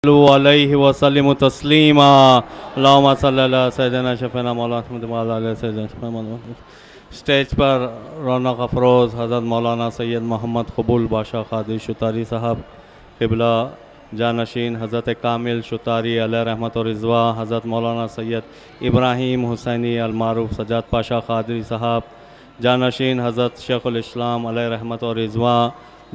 अलैहि वसल्लम तस्लीमा अल्लाहुम्मा सल्ली अला सय्यिदना शफ़ीना मौलाना सय्यिदना। स्टेज पर रौनक अफरोज़ हज़रत मौलाना सैयद मोहम्मद कबूल बादशाह क़ादरी शुतारी साहब, क़िबला जानशीन हज़रत कामिल शुतारी अलैहि रहमत व रिज़वा, हज़रत मौलाना सैयद इब्राहीम हुसैनी अलमारूफ़ सज्जाद पाशा क़ादरी साहब, जानशीन हज़रत शेख़ुल इस्लाम अलैहि रहमत व रिज़वा,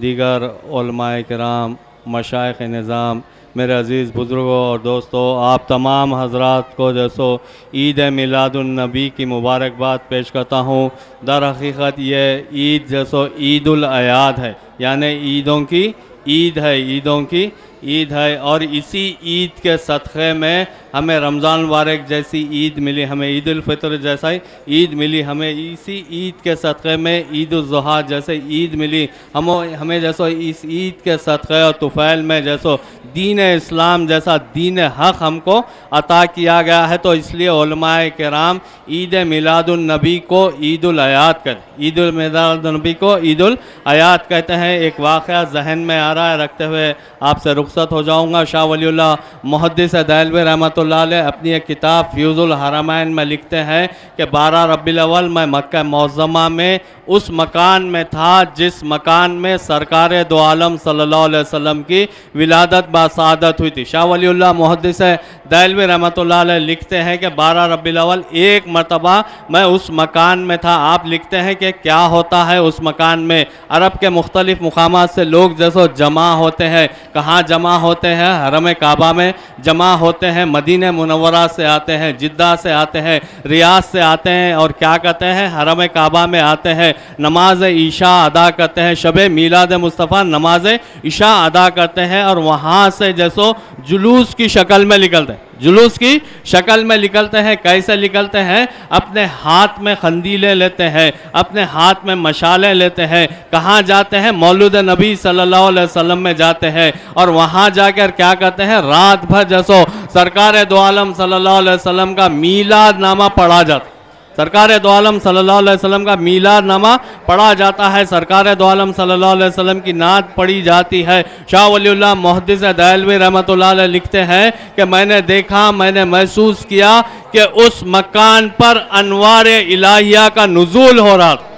दीगर उलमाए किराम, मशाइख़ निज़ाम, मेरे अज़ीज़ बुज़ुर्गों और दोस्तों, आप तमाम हज़रात को जैसो ईद मिलादुन्नबी की मुबारकबाद पेश करता हूँ। दर हकीकत ये ईद जैसो ईद उल अयाद है, यानी ईदों की ईद है, ईदों की ईद है। और इसी ईद के सदक़े में हमें रमज़ान मुबारक जैसी ईद मिली, हमें ईद उल फ़ितर जैसा ही ईद मिली, हमें इसी ईद के सदक़े में ईद उल ज़ुहा जैसे ईद मिली। हमें जैसो इस ईद के सदक़े और तुफ़ैल में जैसो दीन इस्लाम जैसा दीन हक़ हमको अता किया गया है, तो इसलिए उलमाए किराम ईद मिलादुन्नबी को ईद उल अयाद कहते, ईद उल मिलादुन्नबी को ईद उल अयाद कहते हैं। एक वाक़या जहन में आ रहा है, रखते हुए आपसे रुख़सत हो जाऊँगा। शाह वलीउल्लाह मुहद्दिस देहलवी रहमतुल्लाह अलैह अपनी एक किताब फ़्यूज़ुल हरमैन में लिखते हैं कि 12 रबीउल अव्वल में मक्का मुअज़्ज़मा में उस मकान में था जिस मकान में सरकार दो आलम सल्लल्लाहु अलैहि वसल्लम की विलादत बासादत हुई थी। शाह वलीउल्लाह मुहद्दिस देहलवी रहमतुल्लाह अलैह लिखते हैं कि 12 रबीउल अव्वल एक मरतबा मैं उस मकान में था। आप लिखते हैं कि क्या होता है उस मकान में। अरब के मुख्तलिफ़ मुकामात से लोग जैसो जमा होते हैं। कहाँ जमा होते हैं? हरम काबा में जमा होते हैं, मदीने मुनव्वरा से आते हैं, जिद्दा से आते हैं, रियाद से आते हैं, और क्या कहते हैं? हरम काबा में आते हैं, नमाज ईशा अदा करते हैं, शबे मीलाद मुस्तफ़ा नमाज ईशा अदा करते हैं, और वहाँ से जैसो जुलूस की शक्ल में निकलते हैं, जुलूस की शक्ल में निकलते हैं। कैसे निकलते हैं? अपने हाथ में खंदीलें लेते हैं, अपने हाथ में मशालें लेते हैं। कहाँ जाते हैं? मौलूद नबी सल्लल्लाहु अलैहि वसल्लम में जाते हैं, और वहाँ जाकर क्या करते हैं? रात भर जैसो सरकार दो आलम सल्लल्लाहु अलैहि वसल्लम का मीलाद नामा पढ़ा जाता है। सरकार दो आलम सल्लल्लाहु अलैहि वसल्लम का मीलाद नामा पढ़ा जाता है, सरकार दो आलम सल्लल्लाहु अलैहि वसल्लम की नात पढ़ी जाती है। शाह वलीउल्लाह मुहद्दिस देहलवी रहमतुल्लाह अलैह लिखते हैं कि मैंने देखा, मैंने महसूस किया कि उस मकान पर अनवार इलाहिया का नुज़ूल हो रहा था,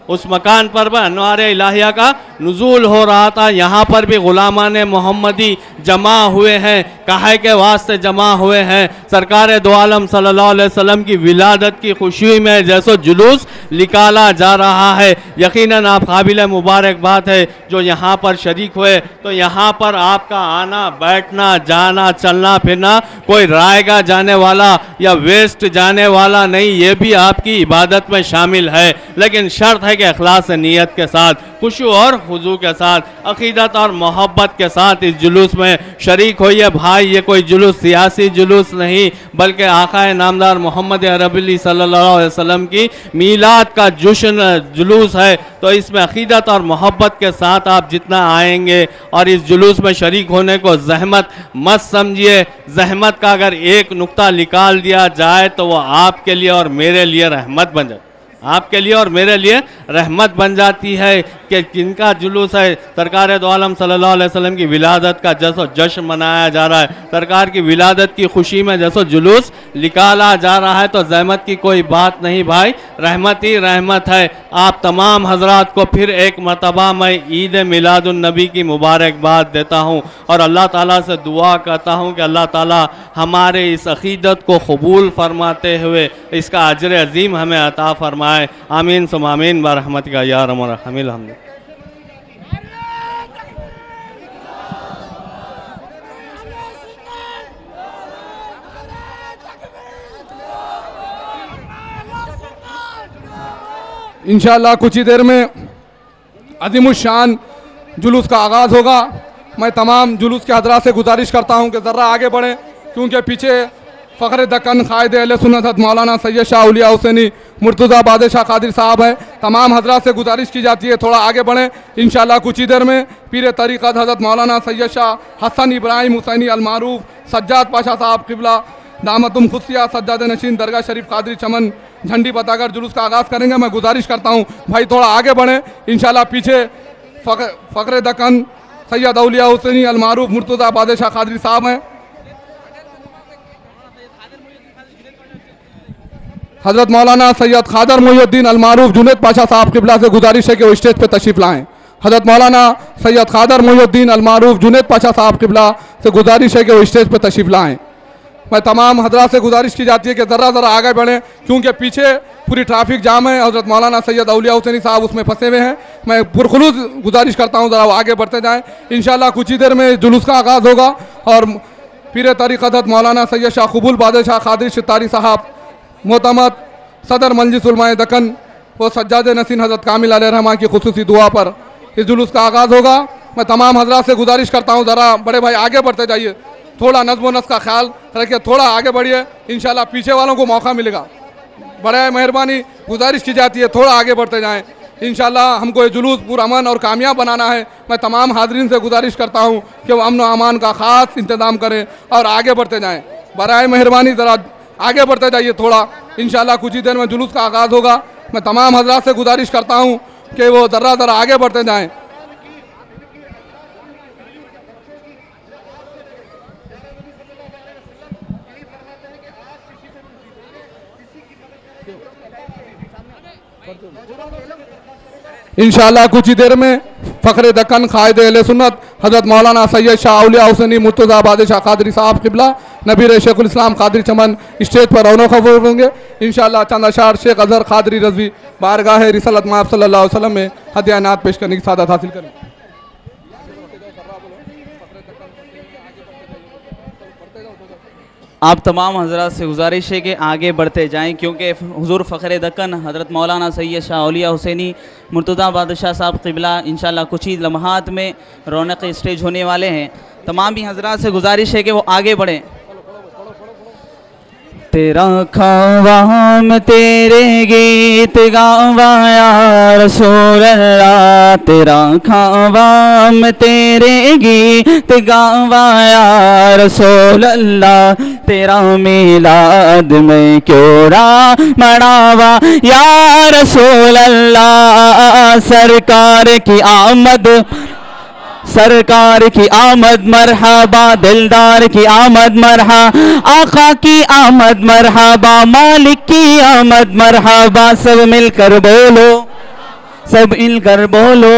उस मकान पर अनवार इलाहिया का नुज़ूल हो रहा था। यहाँ पर भी ग़ुलामान मोहम्मदी जमा हुए हैं। काहे के वास्ते जमा हुए हैं? सरकार दो आलम सल्लल्लाहु अलैहि वसल्लम की विलादत की खुशी में जैसो जुलूस निकाला जा रहा है। यकीनन आप काबिल मुबारकबाद है जो यहाँ पर शरीक हुए। तो यहाँ पर आपका आना, बैठना, जाना, चलना फिरना कोई रायगा जाने वाला या वेस्ट जाने वाला नहीं, ये भी आपकी इबादत में शामिल है। लेकिन शर्त है कि इखलास नीयत के साथ, खुशू और खुजू के साथ, अकीदत और मोहब्बत के साथ इस जुलूस में शरीक होइए। भाई, ये कोई जुलूस सियासी जुलूस नहीं, बल्कि आक़ाए नामदार मोहम्मद अरबी सल्लल्लाहु अलैहि वसल्लम की मीलाद का जश्न जुलूस है। तो इसमें अकीदत और मोहब्बत के साथ आप जितना आएंगे और इस जुलूस में शरीक होने को जहमत मत समझिए। जहमत का अगर एक नुक्ता निकाल दिया जाए तो वो आपके लिए और मेरे लिए रहमत बन जाए, आपके लिए और मेरे लिए रहमत बन जाती है। कि जिनका जुलूस है, सरकार दो आलम सल्लल्लाहु अलैहि वसल्लम की विलादत का जैसो जश्न मनाया जा रहा है, सरकार की विलादत की खुशी में जैसो जुलूस निकाला जा रहा है, तो जहमत की कोई बात नहीं भाई, रहमत ही रहमत है। आप तमाम हजरात को फिर एक मरतबा मैं ईद मिलादुन्नबी की मुबारकबाद देता हूँ, और अल्लाह ताला से दुआ करता हूँ कि अल्लाह ताला हमारे इस अक़ीदत को कबूल फरमाते हुए इसका अजर अजीम हमें अता फरमाए। आमीन सुम आमीन बरहमतिका या अरहमर राहिमीन। हमद इंशाअल्लाह कुछ ही देर में अज़ीमुश्शान जुलूस का आगाज़ होगा। मैं तमाम जुलूस के हज़रात से गुजारिश करता हूं कि ज़रा आगे बढ़ें, क्योंकि पीछे फ़ख्र दक्कन क़ायद अहले सुन्नत हज़रत मौलाना सैयद शाह औलिया हुसैनी मुर्तज़ा बादशाह क़ादरी साहब है। तमाम हज़रात से गुजारिश की जाती है थोड़ा आगे बढ़ें। इंशाअल्लाह कुछ ही देर में पीर तरीक़त हज़रत मौलाना सैयद शाह हसन इब्राहीम हुसैनी अलमारूफ़ सज्जाद पाशा साहब क़िबला दामतुम खुशिया सज्जाद नशीन दरगाह शरीफ क़ादरी चमन झंडी बताकर जुलूस का आगाज़ करेंगे। मैं गुजारिश करता हूँ भाई थोड़ा आगे बढ़ें। इंशाअल्लाह पीछे फ़ख्र दक्कन सैयद औलिया हुसैनी अलमारूफ मुर्तज़ा बादशाह कादरी साहब हैं। हज़रत मौलाना सैयद खादर मोहिउद्दीन अलमारूफ जुनैद पाशा साहब क़िबला से गुजारिश है कि वो स्टेज पे तशरीफ़ लाएँ। हज़रत मौलाना सैयद खादर मोहिउद्दीन अलमारूफ जुनैद पाशा साहब क़िबला से गुजारिश है कि वो स्टेज पे तशरीफ़ लाएँ। मैं तमाम हज़रात से गुजारिश की जाती है कि ज़रा ज़रा आगे बढ़ें, क्योंकि पीछे पूरी ट्रैफिक जाम है। हज़रत मौलाना सैयद औलिया हुसैनी साहब उसमें फंसे हुए हैं। मैं पुरखुलूस गुजारिश करता हूँ ज़रा आगे बढ़ते जाएँ। इंशाअल्लाह कुछ ही देर में जुलूस का आगाज़ होगा और पीर तरीक़त हज़रत मौलाना सैयद शाह कबूल बादशाह कादरी शितारी साहब मोहतमद सदर मजलिस उलमाए दक्कन व सज्जाद नसीन हज़रत कामिल अलैहिर्रहमा की खुसूसी दुआ पर इस जुलूस का आगाज़ होगा। मैं तमाम हज़रात से गुजारिश करता हूँ ज़रा बड़े भाई आगे बढ़ते जाइए, थोड़ा नज़्म व नस्क़ का ख्याल रखिए, थोड़ा आगे बढ़िए, इंशाल्लाह पीछे वालों को मौका मिलेगा। बड़े मेहरबानी गुजारिश की जाती है, थोड़ा आगे बढ़ते जाएँ। इंशाल्लाह हमको ये जुलूस पुरअमन और कामयाब बनाना है। मैं तमाम हाज़रीन से गुजारिश करता हूँ कि वो अमन व अमान का ख़ास इंतज़ाम करें और आगे बढ़ते जाएँ। बराए मेहरबानी ज़रा आगे बढ़ते जाइए थोड़ा, इंशाल्लाह कुछ ही देर में जुलूस का आगाज़ होगा। मैं तमाम हज़रात से गुजारिश करता हूँ कि वो ज़रा ज़रा आगे बढ़ते जाएँ। इंशाअल्लाह कुछ ही देर में फ़ख्र दक्कन क़ाइद अहले सुन्नत हज़रत मौलाना सैयद शाह औलिया हुसैनी मुर्तज़ा बादशाह कादरी साहब क़िबला नबीर शेखुल इस्लाम कादरी चमन स्टेज पर रौनक फ़रोज़ होंगे। इंशाअल्लाह चंद अशार शेख अज़हर कादरी रज़वी बारगाह रिसालत माब सल्लल्लाहु अलैहि वसल्लम में हदिया नात पेश करने की सादत हासिल करें। आप तमाम हज़रात से गुजारिश है कि आगे बढ़ते जाएं, क्योंकि हुज़ूर फ़ख्र दक्कन हज़रत मौलाना सैयद शाह औलिया हुसैनी मुर्तज़ा बादशाह साहब क़िबला इंशाअल्लाह कुछ ही लम्हात में रौनक स्टेज होने वाले हैं। तमाम ही हज़रात से गुजारिश है कि वो आगे बढ़ें। तेरा ख्वाम तेरे गीत गावा या रसूल अल्लाह, तेरा ख्वाम तेरे गीत गावा या रसूल अल्लाह, तेरा मिलाद में क्यों ना मनावा या रसूल अल्लाह। सरकार की आमद, सरकार की आमद मरहबा, दिलदार की आमद मरहा, आका की आमद मरहबा, मालिक की आमद मरहबा। सब मिलकर बोलो, सब मिलकर बोलो,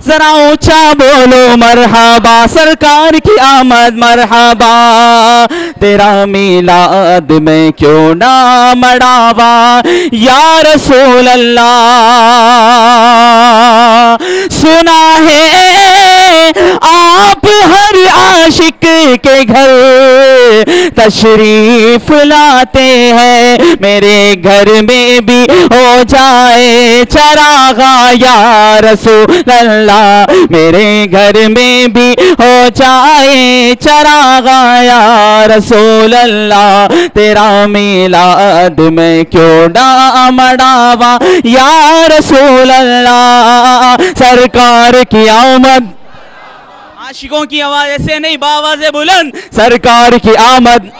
जरा ऊंचा बोलो मरहबा। सरकार की आमद मरहबा, तेरा मिलाद में क्यों ना मनावा या रसूल अल्लाह। सुना है आप हर आशिक के घर तशरीफ लाते हैं, मेरे घर में भी हो जाए चरागा या रसूल अल्लाह, मेरे घर में भी हो जाए चरागा या रसूल अल्लाह। तेरा मिलाद में क्यों ना मनावा या रसूल अल्लाह। सरकार की आमद, आशिकों की आवाज ऐसे नहीं बावाज़े बुलंद, सरकार की आमद,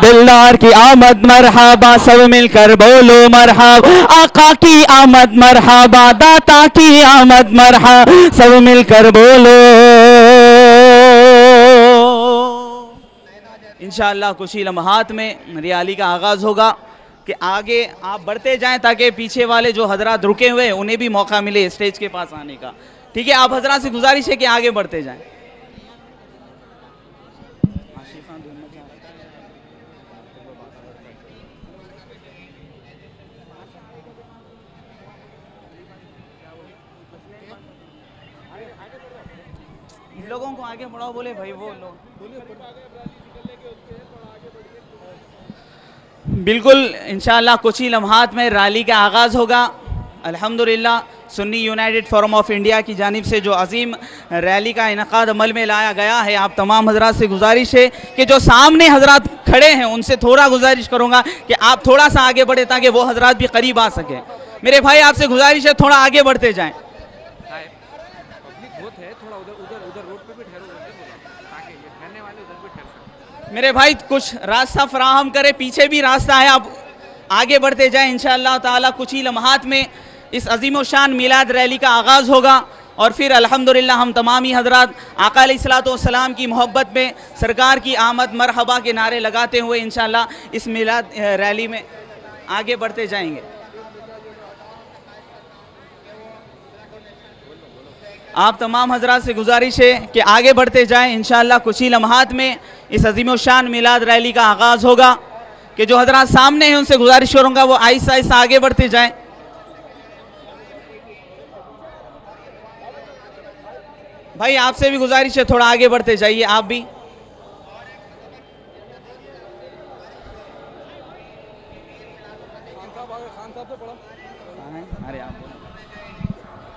दिलदार की आमद मरहबा। सब मिलकर बोलो मरहबा, आका की आमद मरहबा, दाता की आमद मरहबा। सब मिलकर बोलो। इंशाअल्लाह कुछ ही लम्हात में रियाली का आगाज़ होगा कि आगे आप बढ़ते जाएं ताकि पीछे वाले जो हजरात रुके हुए हैं उन्हें भी मौका मिले स्टेज के पास आने का। ठीक है, आप हजरात से गुजारिश है कि आगे बढ़ते जाएं। इन लोगों को आगे बढ़ाओ, बोले भाई वो लोग। बिल्कुल इंशाअल्लाह कुछ ही लम्हात में रैली का आगाज़ होगा। अल्हम्दुलिल्लाह Sunni United forum of India की जानिब से जो अजीम रैली का इनकाद अमल में लाया गया है, आप तमाम हजरात से गुजारिश है कि जो सामने हजरात खड़े हैं उनसे थोड़ा गुजारिश करूँगा कि आप थोड़ा सा आगे बढ़े ताकि वो हजरात भी करीब आ सकें। मेरे भाई आपसे गुजारिश है थोड़ा आगे बढ़ते जाएँ। मेरे भाई कुछ रास्ता फराहम करे, पीछे भी रास्ता है, आप आगे बढ़ते जाएं। इंशाअल्लाह ताला कुछ ही लम्हात में इस अजीम शान मिलाद रैली का आगाज़ होगा। और फिर अल्हम्दुलिल्लाह हम तमाम ही हजरात आका अलैहिस्सलातु वस्सलाम की मोहब्बत में सरकार की आमद मरहबा के नारे लगाते हुए इंशाअल्लाह इस मिलाद रैली में आगे बढ़ते जाएंगे। आप तमाम हजरात से गुजारिश है कि आगे बढ़ते जाएं। इंशाअल्लाह कुछ ही लम्हात में इस अज़ीमुश्शान मिलाद रैली का आगाज़ होगा कि जो हजरात सामने हैं उनसे गुजारिश करूँगा वो आहिस्ता आहिस्ता आगे बढ़ते जाएं। भाई आपसे भी गुजारिश है थोड़ा आगे बढ़ते जाइए आप भी।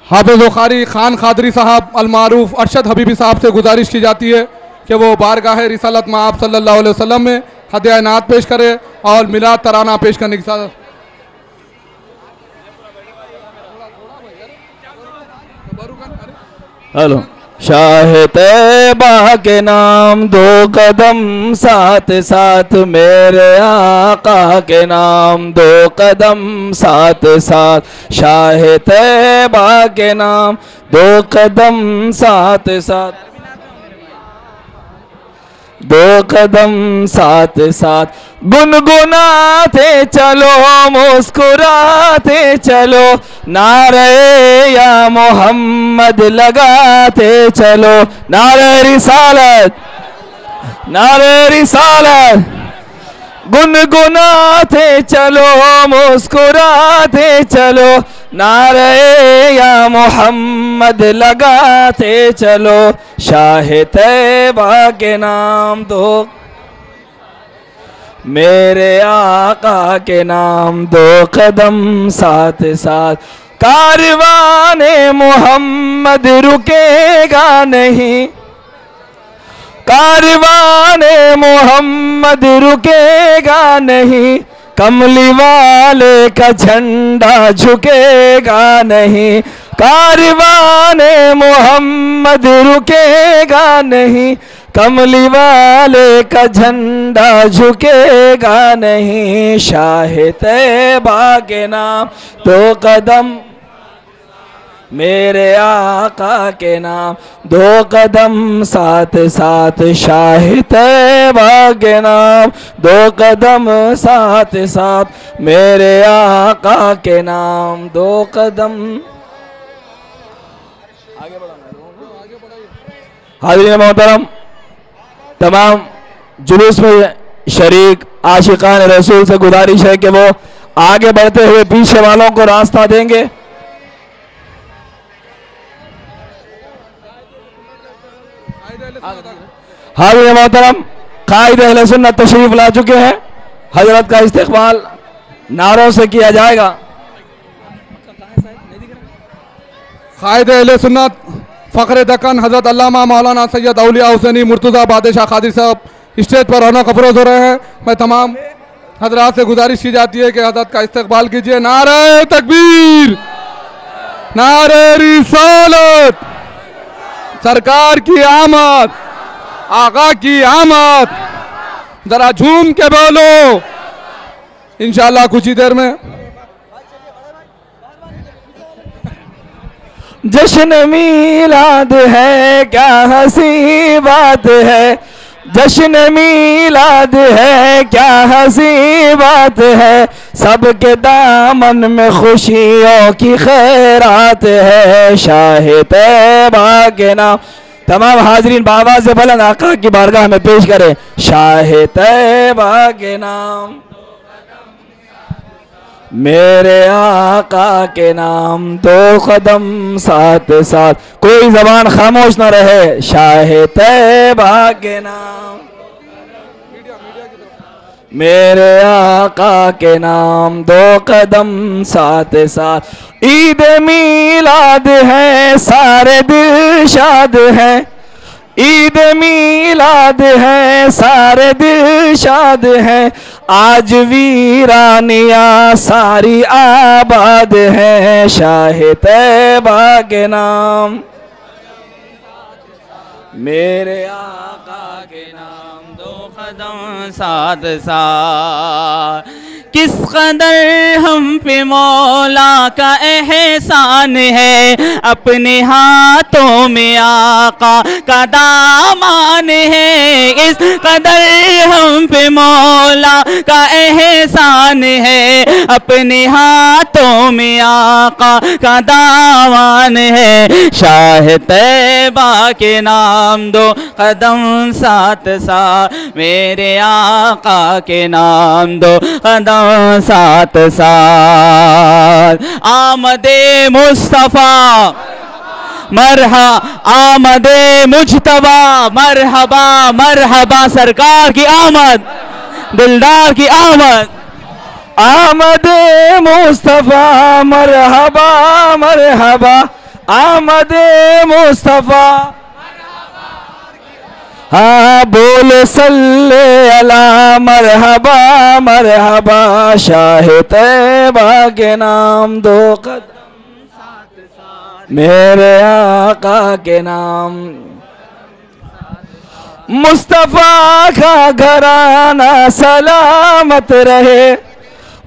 हाफिज़ कारी खान खादरी साहब अलमारूफ अरशद हबीबी साहब से गुजारिश की जाती है कि वो बारगाह रिसालत में आप सल्लल्लाहु अलैहि वसल्लम में हदिया नात पेश करे और मिलाद तराना पेश करने के साथ। हेलो। शाह तैबा के नाम दो कदम साथ साथ, मेरे आका के नाम दो कदम साथ साथ। शाह तैबा के नाम दो कदम साथ साथ, दो कदम साथ साथ। गुनगुनाते चलो मुस्कुराते चलो, नारे या मोहम्मद लगाते चलो। नारे रिसालत, नारे रिसालत। गुनगुनाते चलो मुस्कुराते चलो, नारे या मोहम्मद लगाते चलो। शाह तैबा के नाम दो, मेरे आका के नाम दो कदम साथ साथ। कारवाने मोहम्मद रुकेगा नहीं, कारवाने मोहम्मद रुकेगा नहीं। कमली वाले का झंडा झुकेगा नहीं, कारवाने मोहम्मद रुकेगा नहीं। कमली वाले का झंडा झुकेगा नहीं। शाह तैबा के नाम दो कदम, मेरे आका के नाम दो कदम साथ साथ। शाह तैबा के नाम दो कदम साथ साथ, मेरे आका के नाम दो कदम। हाज़रीन मोहतरम, तमाम जुलूस में शरीक आशिकान रसूल से गुजारिश है कि वो आगे बढ़ते हुए पीछे वालों को रास्ता देंगे। हाज़रीन मोहतरम, कायदे अहले सुन्नत तशरीफ ला चुके हैं। हजरत का इस्तकबाल नारों से किया जाएगा। कायदे अहले सुन्नत फ़ख्र दक्कन हज़रत अल्लामा मौलाना सैयद औलिया हुसैनी मुर्तज़ा बादशाह कादिर साहब स्टेज पर रौनक अफरोज़ हो रहे हैं। मैं तमाम हजरात से गुजारिश की जाती है कि हजरत का इस्तकबाल कीजिए। नारे तकबीर, नारे रिसालत, सरकार की आमद, आका की आमद। जरा झूम के बोलो। इंशाअल्लाह कुछ ही देर में जश्न मीलाद है, क्या हंसी बात है। जश्न मीलाद है, क्या हंसी बात है। सबके दामन में खुशियों की खैरात है। शाह तैबा के नाम तमाम हाजरीन बाबा से बुलंद आका की बारगाह में पेश करें। शाह तैबा के नाम मेरे आका के नाम दो कदम साथ साथ। कोई जबान खामोश न रहे। शाह तैबा के नाम मेरे आका के नाम दो कदम साथ साथ। ईद मीलाद है, सारे दिल शाद हैं। ईद मीलाद है, सारे दिल शाद हैं। आज वीरानिया सारी आबाद है। शाह तैबा के नाम मेरे आका के नाम दो कदम साथ साथ। किस कदर हम पे मौला का एहसान है, अपने हाथों में आका का दामान है। इस कदर हम पे मौला का एहसान है, अपने हाथों में आका का दामान है। शाह तैबा के नाम दो कदम साथ साथ, मेरे आका के नाम दो कदम साथ साथ। आमदे मुस्तफ़ा मरहा, आमदे मुजतबा मरहबा मरहबा, सरकार की आमद, दिलदार की आमद। आमदे मुस्तफ़ा मरहबा मरहबा, आमदे मुस्तफ़ा। हाँ बोल सल्ले अला मरहबा मरहबा, शाह तैबा के नाम दो कदम साथ साथ, मेरे आका के नाम। मुस्तफ़ा का घराना सलामत रहे,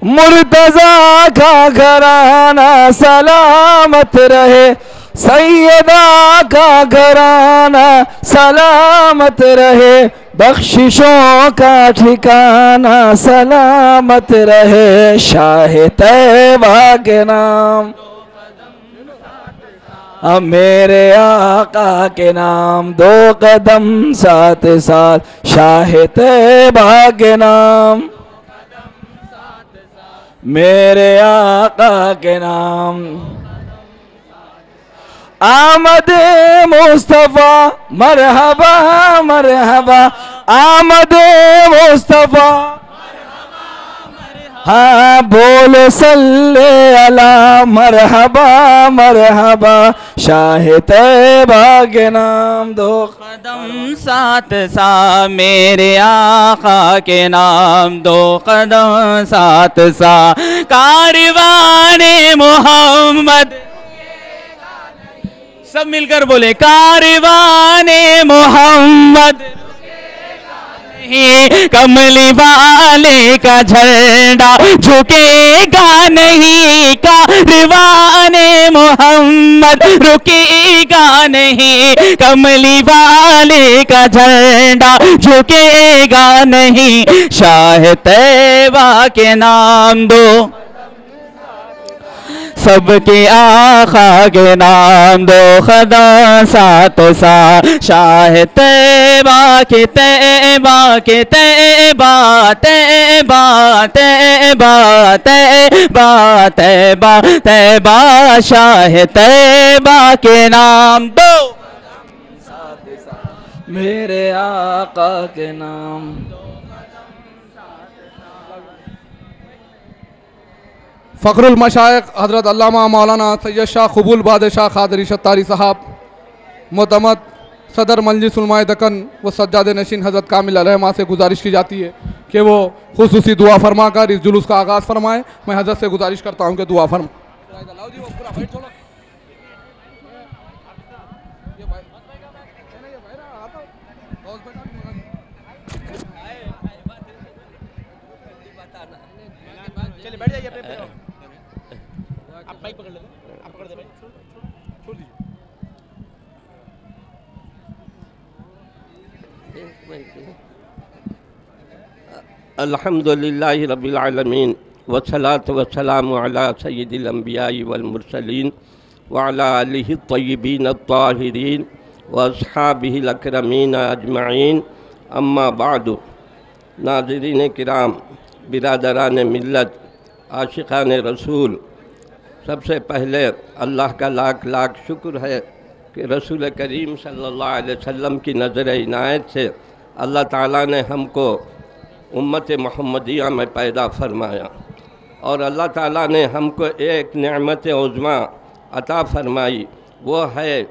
मुर्तज़ा का घराना सलामत रहे, सैयदा का घराना सलामत रहे, बख्शिशों का ठिकाना सलामत रहे। शाह तैबा के नाम, अब मेरे आका के नाम दो कदम साथ साथ, शाह तैबा के नाम, मेरे आका के नाम। आमदे मुस्तफ़ा मरहबा मरहबा, आमदे मुस्तफ़ा। हाँ बोल सल्ले अला मरहबा मरहबा, शाह तैबा के नाम दो कदम साथ साथ, मेरे आका के नाम दो कदम साथ साथ। कारवाने मोहम्मद, सब मिलकर बोले कारवाने मोहम्मद, कमली वाले का झंडा झुकेगा नहीं, कारवाने मोहम्मद रुकेगा नहीं, कमली वाले का झंडा झुकेगा नहीं। शाह तैबा के नाम दो, सबके आका के नाम दो कदम साथ साथ, शाह तैबा के तैबा के तैबा तैबा तैबा तैबा तैबा तैबा, शाह तैबा के नाम दो मेरे आका के नाम। फ़खरुल मशाइख हज़रत अल्लामा मौलाना सैयद शाह क़बूल बादशाह क़ादरी शत्तारी साहब, मोतमद सदर मजलिस उलमाए दक्कन व सज्जाद नशीन हज़रत कामिल अलैहिस्सलाम से गुजारिश की जाती है कि वो खुसूसी दुआ फरमा कर इस जुलूस का आगाज़ फरमाएँ। मैं हज़रत से गुजारिश करता हूँ कि दुआ फरमा। बैठ जाइए अपने आप माइक पकड़ लेते, आप पकड़ दे भाई, छोड़ दीजिए। अल्हम्दुलिल्लाहि रब्बिल आलमीन वस्सलातु वस्सलामु अला सय्यिदिल अंबियाइ वल मुरसलीन व अला आलिहि तय्यिबीन अत्ताहिरीन व अस्हाबिहिल अकरमीन अजमईन, अम्मा बादु। नाज़रीन किराम, बिरादरान मिल्लत, आशिक़ान रसूल, सबसे पहले अल्लाह का लाख लाख शुक्र है कि रसूल करीम सल्लल्लाहु अलैहि वसल्लम की नज़र इनायत से अल्लाह ताला ने हमको उम्मत मुहम्मदिया में पैदा फरमाया और अल्लाह ताला ने हमको एक नेमत उज़्मा अता फरमाई, वो है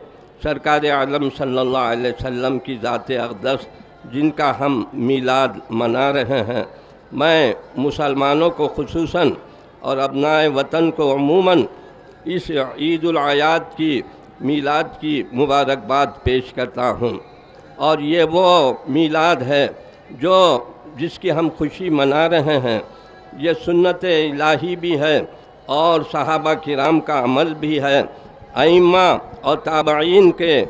सरकार आलम सल्लल्लाहु अलैहि वसल्लम की ज़ात अक़दस, जिनका हम मीलाद मना रहे हैं। मैं मुसलमानों को खुसूसन और अपनाए वतन को अमूमन इस ईद उल आयात की मीलाद की मुबारकबाद पेश करता हूँ। और ये वो मीलाद है जो जिसकी हम खुशी मना रहे हैं। ये सुन्नत इलाही भी है और सहाबा किराम का अमल भी है। अइम्मा और ताबईन के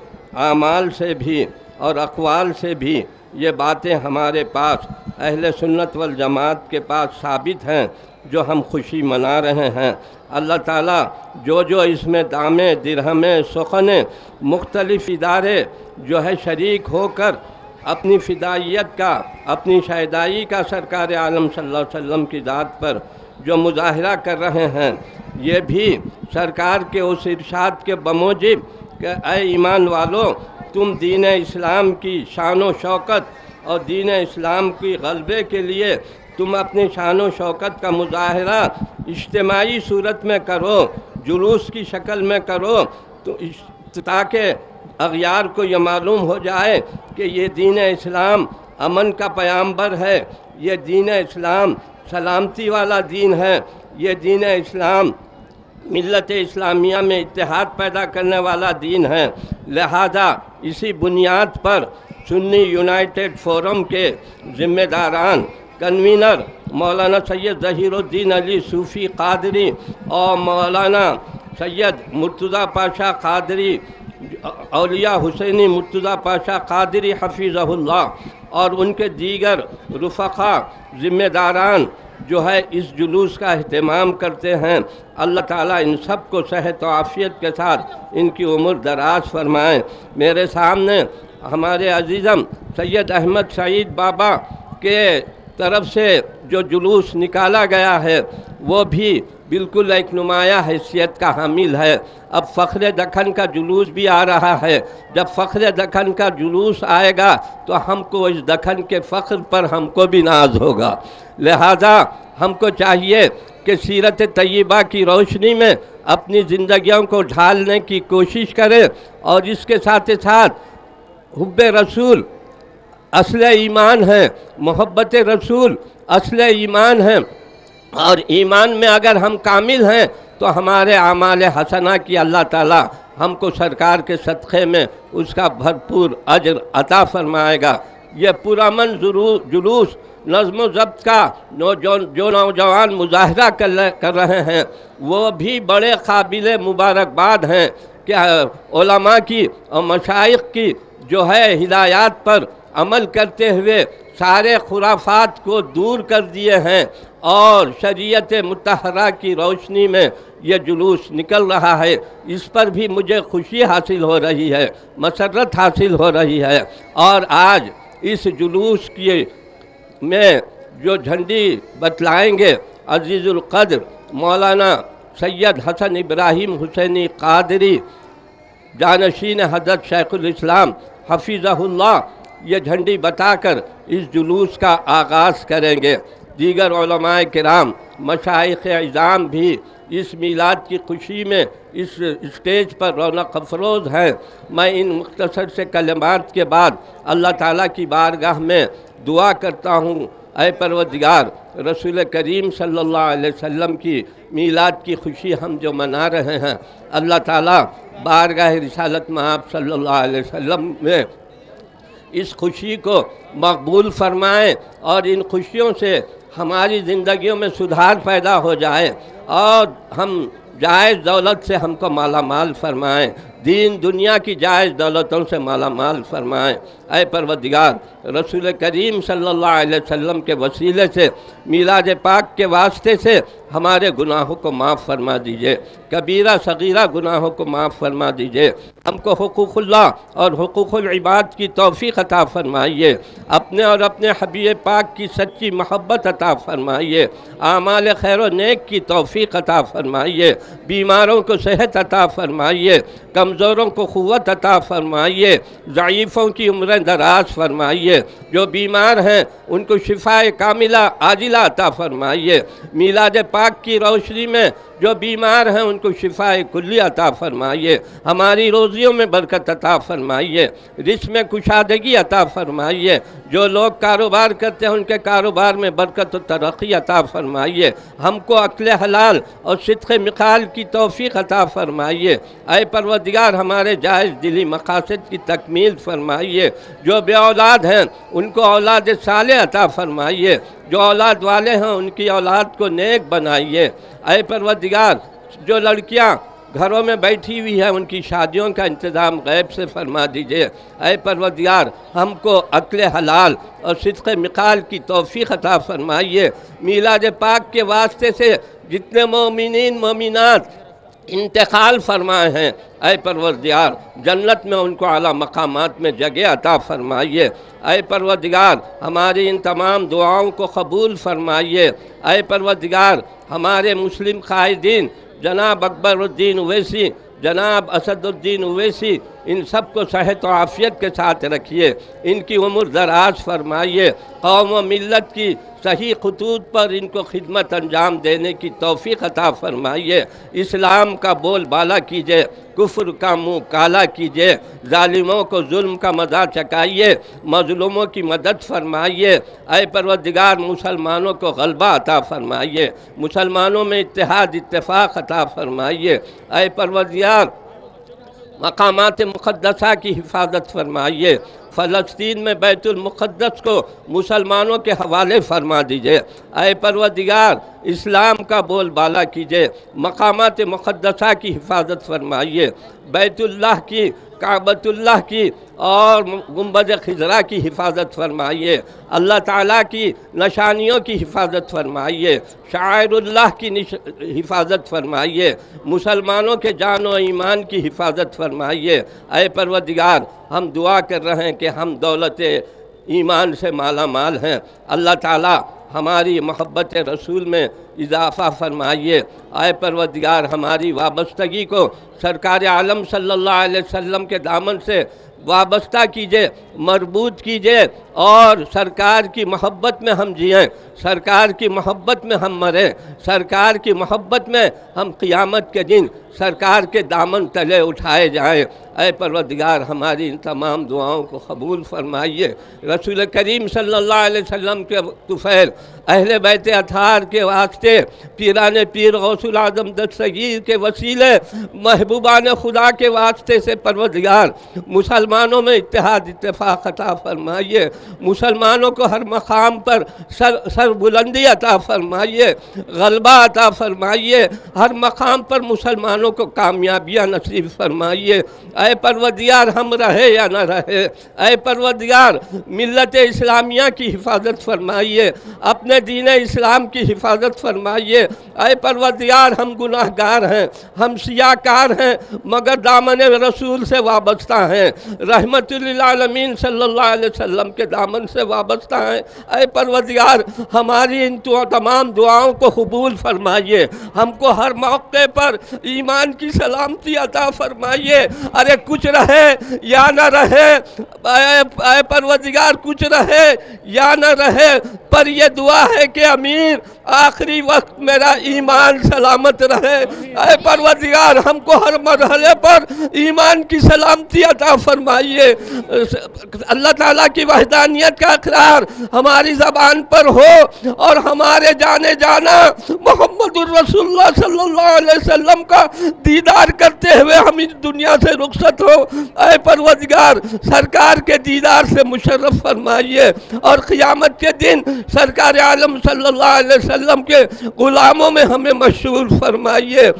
आमाल से भी और अक़वाल से भी ये बातें हमारे पास अहले सुन्नत वल जमात के पास साबित हैं, जो हम खुशी मना रहे हैं। अल्लाह ताला जो इसमें दामे दिरहमे सुखने मुख्तलिफ़ इदारे जो है शरीक होकर अपनी फ़िदाइयत का, अपनी शहदाई का सरकार आलम सल्लल्लाहु अलैहि वसल्लम की ज़ात पर जो मुज़ाहिरा कर रहे हैं, ये भी सरकार के उस इरशाद के बमूजिब कि ऐ ईमान वालों, तुम दीन इस्लाम की शान व शौकत और दीन इस्लाम की गलबे के लिए तुम अपनी शान व शौकत का मुज़ाहिरा इज्तिमाई सूरत में करो, जुलूस की शक्ल में करो, तो ताकि अग़यार को ये मालूम हो जाए कि ये दीन इस्लाम अमन का पैगाम्बर है, ये दीन इस्लाम सलामती वाला दीन है, ये दीन इस्लाम मिल्लत इस्लामिया में इत्तेहाद पैदा करने वाला दीन है। लिहाजा इसी बुनियाद पर सुन्नी यूनाइटेड फोरम के ज़िम्मेदारान कन्वीनर मौलाना सैयद ज़हीरुद्दीन अली सूफ़ी क़ादरी और मौलाना सैयद मुर्तज़ा पाशा क़ादरी, औलिया हुसैनी मुर्तज़ा पाशा क़ादरी हफ़िज़हुल्लाह और उनके दीगर रुफ़क़ा ज़िम्मेदारान जो है इस जुलूस का अहतमाम करते हैं। अल्लाह ताला इन सब को सेहत व आफ़ियत के साथ इनकी उम्र दराज फरमाएँ। मेरे सामने हमारे अजीज़म सैयद अहमद सईद बाबा के तरफ से जो जुलूस निकाला गया है वो भी बिल्कुल एक नुमाया हैसियत का हामिल है। अब फ़ख्र दखन का जुलूस भी आ रहा है। जब फ़ख्र दखन का जुलूस आएगा तो हमको इस दखन के फ़ख्र पर हमको भी नाज होगा। लिहाजा हमको चाहिए कि सीरत तय्यबा की रोशनी में अपनी ज़िंदगियों को ढालने की कोशिश करें और इसके साथ ही साथ हुब्बे रसूल असले ईमान है, मोहब्बत रसूल असले ईमान है, और ईमान में अगर हम कामिल हैं तो हमारे आमाल हसना की अल्लाह ताला हमको सरकार के सदक़े में उसका भरपूर अजर अता फरमाएगा। ये पुरअमन जुलूस नज़्म ज़ब्त का जो नौजवान मुज़ाहिरा कर रहे हैं वो भी बड़े काबिल मुबारकबाद हैं कि उलमा की और मशाइख की जो है हिदायत पर अमल करते हुए सारे खुराफात को दूर कर दिए हैं और शरीयत मुतहरा की रोशनी में ये जुलूस निकल रहा है। इस पर भी मुझे खुशी हासिल हो रही है, मसरत हासिल हो रही है। और आज इस जुलूस की में जो झंडी बतलाएंगे अजीज़ुल क़द्र मौलाना सैयद हसन इब्राहिम हुसैनी क़ादरी जानशीन हज़रत शेखुल इस्लाम हफ़िज़हुल्लाह, ये झंडी बताकर इस जुलूस का आगाज़ करेंगे। दीगर उलमाए किराम मशाइख़ इज़ाम भी इस मीलाद की खुशी में इस स्टेज पर रौनक अफरोज़ हैं। मैं इन मुख्तसर से कलमात के बाद अल्लाह ताला की बारगाह में दुआ करता हूँ, ऐ परवरदिगार, रसूल करीम सल्लल्लाहु अलैहि वसल्लम की मीलाद की खुशी हम जो मना रहे हैं, अल्लाह ताला बारगाह रिसालत में आप सल्लल्लाहु अलैहि वसल्लम में इस खुशी को मकबूल फरमाएँ और इन खुशियों से हमारी ज़िंदगियों में सुधार पैदा हो जाए और हम जायज़ दौलत से हमको माला माल फरमाएँ, दीन दुनिया की जायज़ दौलतों से माला माल फरमाएँ। ऐ परवरदिगार, रसूल करीम सल्लल्लाहु अलैहि वसल्लम के वसीले से मीलाद पाक के वास्ते से हमारे गुनाहों को माफ़ फरमा दीजिए, कबीरा सगीरा गुनाहों को माफ़ फरमा दीजिए। हमको हुकूक़ुल्लाह और हुकूक़ुल इबाद की तौफ़ीक़ अता फरमाइए, अपने और अपने हबीब पाक की सच्ची मोहब्बत अता फरमाइए, आमाल खैर व नेक की तौफ़ीक़ अता फरमाइए, बीमारों को सेहत अता फरमाइए, कमज़ोरों को क़ुव्वत अता फरमाइए, ज़ईफ़ों की उम्र दराज फरमाइए, जो बीमार हैं उनको शिफाए कामिला आजिला अता फरमाइए। मीलाद पाक की रोशनी में जो बीमार हैं उनको शिफाए कुल्ली अता फरमाइए। हमारी रोज़ियों में बरकत अता फरमाइए, रिज़्क़ में कुशादगी अता फरमाइए। जो लोग कारोबार करते हैं उनके कारोबार में बरकत व तरक्की अता फरमाइए। हमको अक्ल हलाल और सिद्क़ मिक़ाल की तौफ़ीक़ अता फरमाइए। ऐ परवरदिगार, हमारे जायज़ दिली मक़ासद की तकमील फरमाइए। जो बे औलाद हैं उनको औलाद साले अता फरमाइए। जो औलाद वाले हैं उनकी औलाद को नेक बनाइए। ऐ परवरदिगार, जो लड़कियां घरों में बैठी हुई है उनकी शादियों का इंतज़ाम गैब से फरमा दीजिए। ऐ परवरदिगार, हमको अक्ल हलाल और सिद्क़ मिक़ाल की तौफ़ीक़ अता फरमाइए। मीलाद पाक के वास्ते से जितने मोमिनीन मोमिनात इंतकाल फरमाए हैं, ऐ परवरदिगार जन्नत में उनको आला मकामात में जगह अता फरमाइए। ऐ परवरदिगार हमारी इन तमाम दुआओं को कबूल फरमाइए। ऐ परवरदिगार हमारे मुस्लिम कायदीन जनाब अकबरुद्दीन उवैसी, जनाब असदुद्दीन उवैसी, इन सब को सेहत व आफ़ियत के साथ रखिए, इनकी उम्र दराज फरमाइए। कौम व मिल्लत की सही खतूत पर इनको खिदमत अंजाम देने की तौफ़ीक़ अता फरमाइए। इस्लाम का बोल बाला कीजिए, कुफ्र का मुँह काला कीजिए, जालिमों को जुल्म का मज़ा चकाइए, मज़लूमों की मदद फरमाइए। ऐ परवरदिगार मुसलमानों को गलबा अता फरमाइए, मुसलमानों में इत्तेहाद इत्तेफाक अता फरमाइए। ऐ परवरदिगार मकामात मुक़द्दसा की हिफाजत फरमाइए। फ़लस्तीन में बैतुल मुक़द्दस को मुसलमानों के हवाले फरमा दीजिए। ऐ परवरदिगार इस्लाम का बोल बाला कीजिए, मकामात मुक़द्दसा की हिफाजत फरमाइए। बैतुल्लाह की, काबतुल्लाह की और गुंबद खिजरा की हिफाजत फरमाइए। अल्लाह ताला की निशानियों की हिफाजत फरमाइए, शायरुल्लाह की हिफाजत फरमाइए, मुसलमानों के जान व ईमान की हिफाजत फरमाइए। ऐ परवरदिगार हम दुआ कर रहे हैं कि हम दौलत ईमान से माला माल हैं। अल्लाह ताला हमारी मोहब्बत रसूल में इजाफ़ा फरमाइए। ऐ परवरदिगार हमारी वाबस्तगी को सरकार आलम सल्लल्लाहु अलैहि वसल्लम के दामन से वाबस्ता कीजिए, मरबूत कीजिए और सरकार की मोहब्बत में हम जिएँ, सरकार की मोहब्बत में हम मरें, सरकार की मोहब्बत में हम क़ियामत के दिन सरकार के दामन तले उठाए जाएँ। ऐ परवरदिगार हमारी इन तमाम दुआओं को कबूल फरमाइए। रसूल करीम सल्लल्लाहु अलैहि वसल्लम के तुफ़ैल अहले बैत अतार के वास्ते, पीरान पीर गौसुल आज़म दस्तगीर के वसीले, महबूबान खुदा के वास्ते से परवरदिगार मुसलमानों में इत्तेहाद इत्तेफाक अता फरमाइए, मुसलमानों को हर मकाम पर सर बुलंदी अता फरमाइए, गलबा अता फरमाइए, हर मकाम पर मुसलमानों को कामयाबियाँ नसीब फरमाइए। ऐ परवरदिगार हम रहे या न रहे, ऐ परवरदिगार मिल्लत इस्लामिया की हिफाजत फरमाइए, अपने दीन इस्लाम की हिफाजत फरमाइए। ऐ परवरदिगार हम गुनाहगार हैं, हम सियाकार हैं, मगर दामन रसूल से वाबस्ता हैं, रहमतुल्लिल आलमीन सल्लल्लाहु अलैहि वसल्लम के दामन से वाबस्ता हैं। ऐ परवरदिगार हमारी इन तमाम दुआओं को कबूल फरमाइए, हमको हर मौके पर ईमान की सलामती अता फरमाइए। अरे कुछ रहे या न रहे, ऐ परवरदिगार कुछ रहे या न रहे, पर ये दुआ है कि अमीर आखिरी वक्त मेरा ईमान सलामत रहे। ऐ परवरदिगार हमको हर मरहले पर ईमान की सलामती अता फरमाइए। अल्लाह ताला की वहदानियत का इकरार हमारी ज़बान पर हो और हमारे जाने जाना मोहम्मदुर रसूलुल्लाह सल्लल्लाहु अलैहि वसल्लम का दीदार करते हुए हम इस दुनिया से रुखसत हो। ऐ परवरदिगार सरकार के दीदार से मुशर्रफ फरमाइए और क़ियामत के दिन सरकार आलम सल्लल्लाहु अलैहि वसल्लम के ग़ुलामों में हमें मशहूर फरमाइए।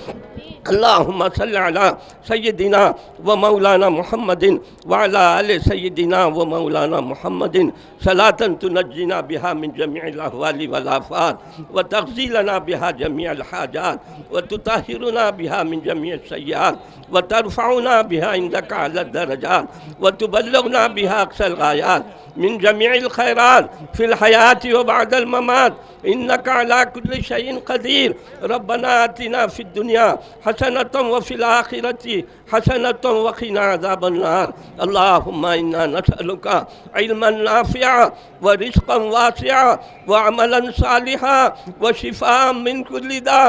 अल्लाहुम्मा सल्लि अला सय्यदिना व मौलाना मुहम्मदिन व अला आले सय्यदिना व मौलाना मुहम्मदिन सलातन तुनज्जिना बिहा मिन जमीइल अहवाली वल आफात व तग़ज़ीलना बिहा जमीअल हाजात व तुताहिरुना बिहा मिन जमीइस सय्यात व तरफ़उना बिहा इंदका अला दरजात व तुबल्लिगना बिहा अक़सल गायात मिन जमीइल खैरात फ़िल हयाति व बअदल ममात इन्नका अला कुल्लि शैइन क़दीर। रब्बना आतिना फ़िद दुनिया हसनतम व फ़िल आखिरति हसनतम व क़िना अज़ाबन नार। अल्लाहुम्मा इन्ना नसअलुका इल्मन नाफ़िअ व रिज़्क़न वासिअ व अमलन सालिहा व शिफ़ाअन मिन कुल्लि दा।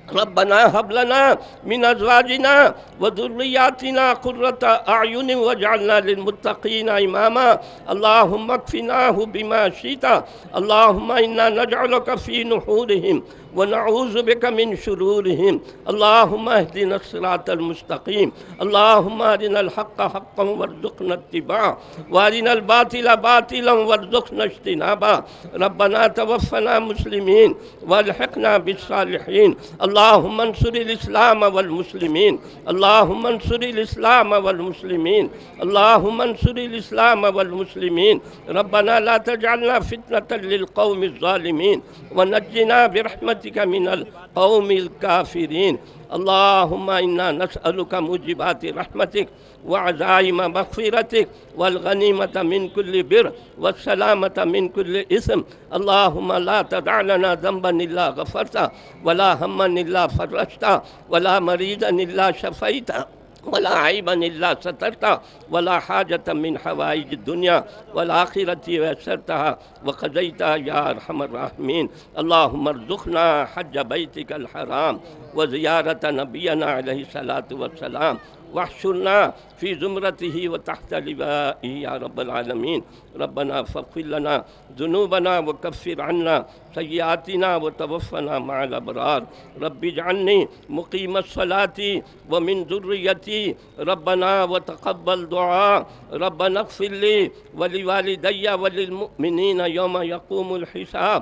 रब्बना हब लना मिन अज़वाजिना व ज़ुर्रिय्यातिना क़ुर्रता अयुन वजअलना लिलमुत्तक़ीना इमामा। अल्लाहुम्मा अक्फ़िनाहु बिमा शिता। अल्लाहुम्मा इन्ना नजअलुका फ़ी नुहूरिहिम व नऊज़ु बिका मिन शुरूरिहिम। अल्लाहुम्मा इहदिना सिरातल मुस्तकीम। अल्लाहुम्मा अरिनल हक़्क़ हक़्क़न वरज़ुक़ना इत्तिबाअ व अरिनल बातिला बातिलन वरज़ुक़ना इज्तिनाबा। रब्बना तवफ़्फ़ना मुस्लिमीन वअल्हिक़ना बिस्सालिहीन। अल्लाहुम्मा अंसुरिल इस्लाम वल मुस्लिमीन। अल्लाहुम्मा अंसुरिल इस्लाम वल मुस्लिमीन। अल्लाहुम्मा अंसुरिल इस्लाम वल मुस्लिमीन। रब्बना ला तजअलना फितनतल लिल क़ौमिज़ ज़ालिमीन व नज्जिना बिरहमतिका मिनल क़ौमिल काफ़िरीन। अल्लाहुम्मा इन्ना नस्अलुका मुजिबाति रहमतिक व अज़ाइम मग़फ़िरतिक वल गनीमत मिन कुल्लि बिर व सलामत मिन कुल्लि इस्म। अल्लाहुम्मा ला तदअ लना ज़ंबन इल्ला गफ़रता वला हम्मन इल्ला फ़रजता वला मरीज़न इल्ला शफ़ैता वला आइबन इल्ला सतरता वला हाजत मिन हवाइज दुनिया वल आखिरति वयस्सरतहा व क़ज़ैता या अरहमर राहिमीन। अल्लाहुम्मा अर्ज़ुक़ना हज्ज बैतिकल हराम व ज़ियारत नबियना अलैहि सलातु व सलाम वहशुरना फ़ी ज़ुमरतिही व तहत लिवाइही या रब्बल आलमीन। रब्बना फ़ग़फ़िर लना ज़ुनूबना व कफ़्फ़िर अन्ना सय्यिआतिना व तवफ़्फ़ना मअल अबरार। रब्बि इजअलनी मुक़ीमस्सलाती व मिन ज़ुर्रिय्यती रब्बना व तक़ब्बल दुआ। रब्बना इग़फ़िर ली व लिवालिदैया व लिलमुअ्मिनीना यौम यक़ूमुल हिसाब।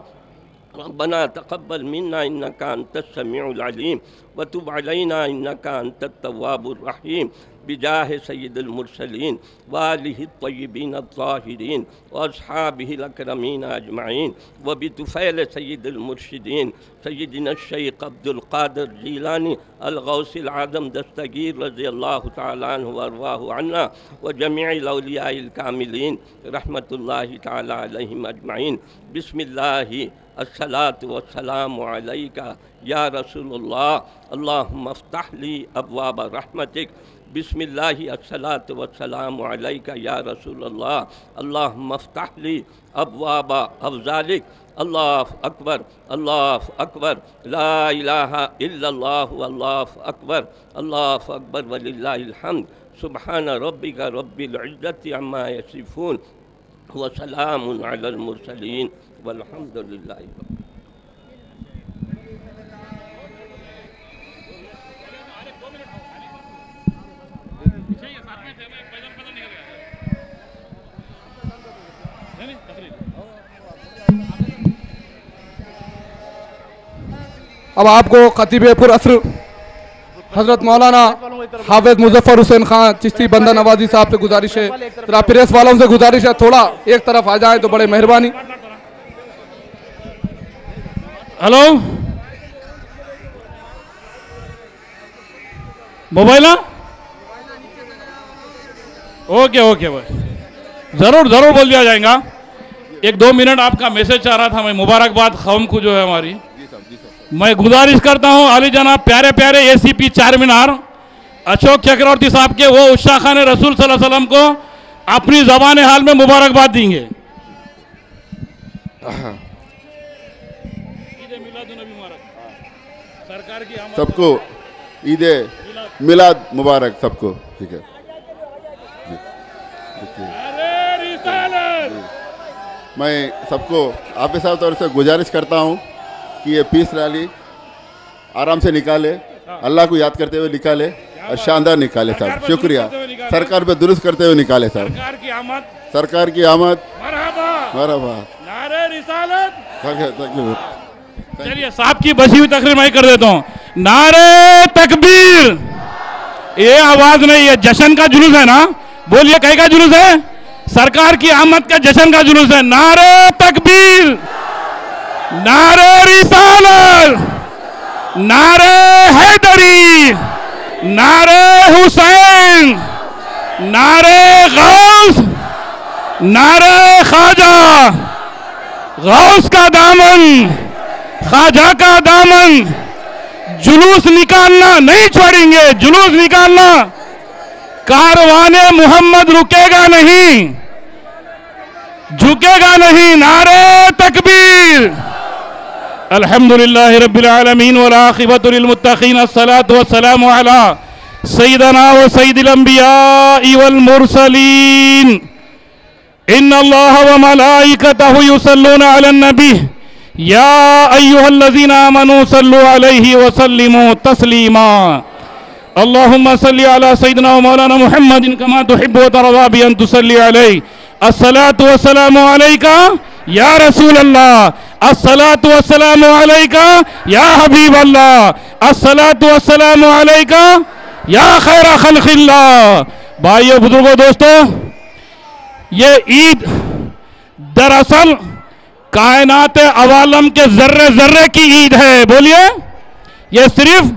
रब्बना तक़ब्बल मिन्ना इन्नका अंतस समीउल अलीम व तुब अलैना इन्नका अंतत तव्वाबुर रहीम। बिजाह सय्यिदिल मुरसलीन व आलिहि त्वय्यिबीन अत्ताहिरीन व अस्हाबिहिल अकरमीन अजमईन व बितुफ़ैल सय्यिदिल मुर्शिदीन सय्यिदिना शेख अब्दुल क़ादिर जीलानी अल गौसिल आज़म दस्तगीर रज़ियल्लाहु तआला अन्हु व अर्वाहु अन्ना व जमीइल औलियाइल कामिलीन रहमतुल्लाहि तआला अलैहिम अजमईन। बिस्मिल्लाहि अस्सलातु वस्सलामु अलैका या रसूलुल्लाह। अल्लाहुम्मा अफ़्तह ली अब्वाब रहमतिक। बिस्मिल्लाहि अस्सलातु वस्सलामु अलैका या रसूलुल्लाह। अल्लाहुम्मा अफ़्तह ली अब्वाब अफ़ज़ालिक। अल्लाहु अकबर, अल्लाहु अकबर, ला इलाहा इल्लल्लाहु अल्लाहु अकबर, अल्लाहु अकबर वलिल्लाहिल हम्द। सुब्हान रब्बिका रब्बिल इज़्ज़ति अम्मा यसिफ़ून व सलामुन अलल मुरसलीन वल्हम्दुलिल्लाहि। अब आपको खतीब पुर असर हजरत मौलाना हाफिज मुजफ्फर हुसैन खान चिश्ती बंदा नवाजी साहब से गुजारिश है, जरा प्रेस वालों से गुजारिश है थोड़ा एक तरफ आ जाए तो बड़े मेहरबानी। हेलो मोबाइल ना ओके ओके भाई, जरूर जरूर बोल दिया जाएगा। एक 2 मिनट आपका मैसेज चाह रहा था मैं, मुबारकबाद कौम को जो है हमारी। मैं गुजारिश करता हूं आली जनाब प्यारे प्यारे एसीपी चारमीनार अशोक चक्रवर्ती साहब के वो उस शाखा ने रसूल सल्लल्लाहु अलैहि वसल्लम को अपनी ज़बान हाल में मुबारकबाद देंगे। सरकार की सबको ईद मिलाद मुबारक सबको। ठीक है, मैं सबको आपके साथ तौर से गुजारिश करता हूं कि ये पीस रैली आराम से निकाले, अल्लाह को याद करते हुए निकाले और शानदार निकाले साहब। शुक्रिया, सरकार पे दुरुस्त करते हुए निकाले साहब। सरकार की आमद मरहबा। चलिए साहब की बसी हुई तकरीर मैं कर देता हूँ। नारे तकबीर, ये आवाज नहीं, ये जश्न का जुलूस है ना, बोलिए कहीं का जुलूस है? सरकार की आमद का जश्न का जुलूस है। नारे तकबीर, नारे रिसालत, नारे हैदरी, नारे हुसैन, नारे गौस, नारे ख्वाजा। गौस का दामन, ख्वाजा का दामन, जुलूस निकालना नहीं छोड़ेंगे, जुलूस निकालना। कारवाने मोहम्मद रुकेगा नहीं, झुकेगा नहीं। नारे तकबीर। अल्हम्दुलिल्लाहि रब्बिल आलमीन वल आक़िबतु लिल मुत्तक़ीन, अस्सलातु वस्सलामु अला सय्यिदिना व सय्यिदिल अंबियाइ वल मुरसलीन। इन्नल्लाह व मलाइकतहु युसल्लूना अलन नबी या अय्युहल्लज़ीना आमनू सल्लु अलैहि व सल्लिमू तस्लीमा। अल्लाहुम्मा सल्लि अला सय्यिदिना व मौलाना मुहम्मदिन कमा तुहिब्बु व तर्ज़ा बि अन तुसल्ली अलैहि। अस्सलातु वस्सलामु अलैका या रसूल अल्लाह। अस्सलातु वस्सलामु अलैका या हबीब अल्लाह। अस्सलातु वस्सलामु अलैका या खैर खल्क़िल्लाह। भाइयों बुजुर्गों दोस्तों, ये ईद दरअसल कायनात अवालम के जर्रे जर्रे की ईद है। बोलिए, ये सिर्फ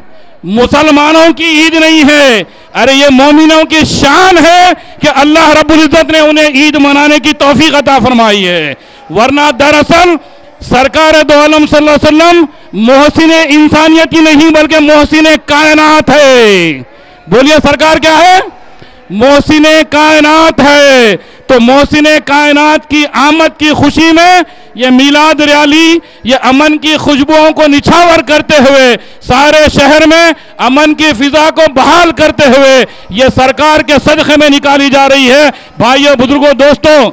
मुसलमानों की ईद नहीं है, अरे ये मोमिनों की शान है कि अल्लाह रब्बुल इज्जत ने उन्हें ईद मनाने की तौफीक अता फरमाई है। वरना दरअसल सरकार दो आलम सल्लल्लाहु अलैहि वसल्लम मोहसिन इंसानियत ही नहीं बल्कि मोहसिन कायनात है। बोलिए, सरकार क्या है? मोहसिन कायनात है। तो मोहसिन कायनात की आमद की खुशी में ये मीलाद रैली, ये अमन की खुशबुओं को निछावर करते हुए सारे शहर में अमन की फिजा को बहाल करते हुए ये सरकार के सदक़े में निकाली जा रही है। भाइयों बुजुर्गों दोस्तों,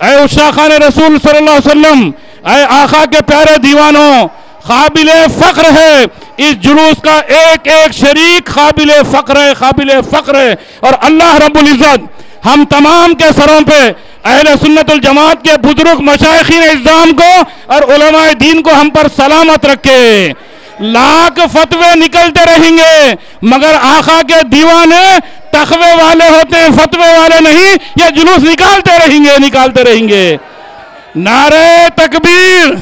ऐ उस्सा खान रसूल सल्लल्लाहु अलैहि वसल्लम, ऐ आका के प्यारे दीवानों, काबिल फ़ख्र है इस जुलूस का एक एक शरीक, काबिल फ़ख्र है, काबिल फ़ख्र है। और अल्लाह रब्बुल इज़्ज़त हम तमाम के सरों पे अहले सुन्नतुल जमात के बुजुर्ग मशाइखीन इस्लाम को और उलमाए दीन को हम पर सलामत रखे। लाख फतवे निकलते रहेंगे मगर आका के दीवाने तकवे वाले होते हैं, फतवे वाले नहीं। ये जुलूस निकालते रहेंगे, निकालते रहेंगे। नारे तकबीर,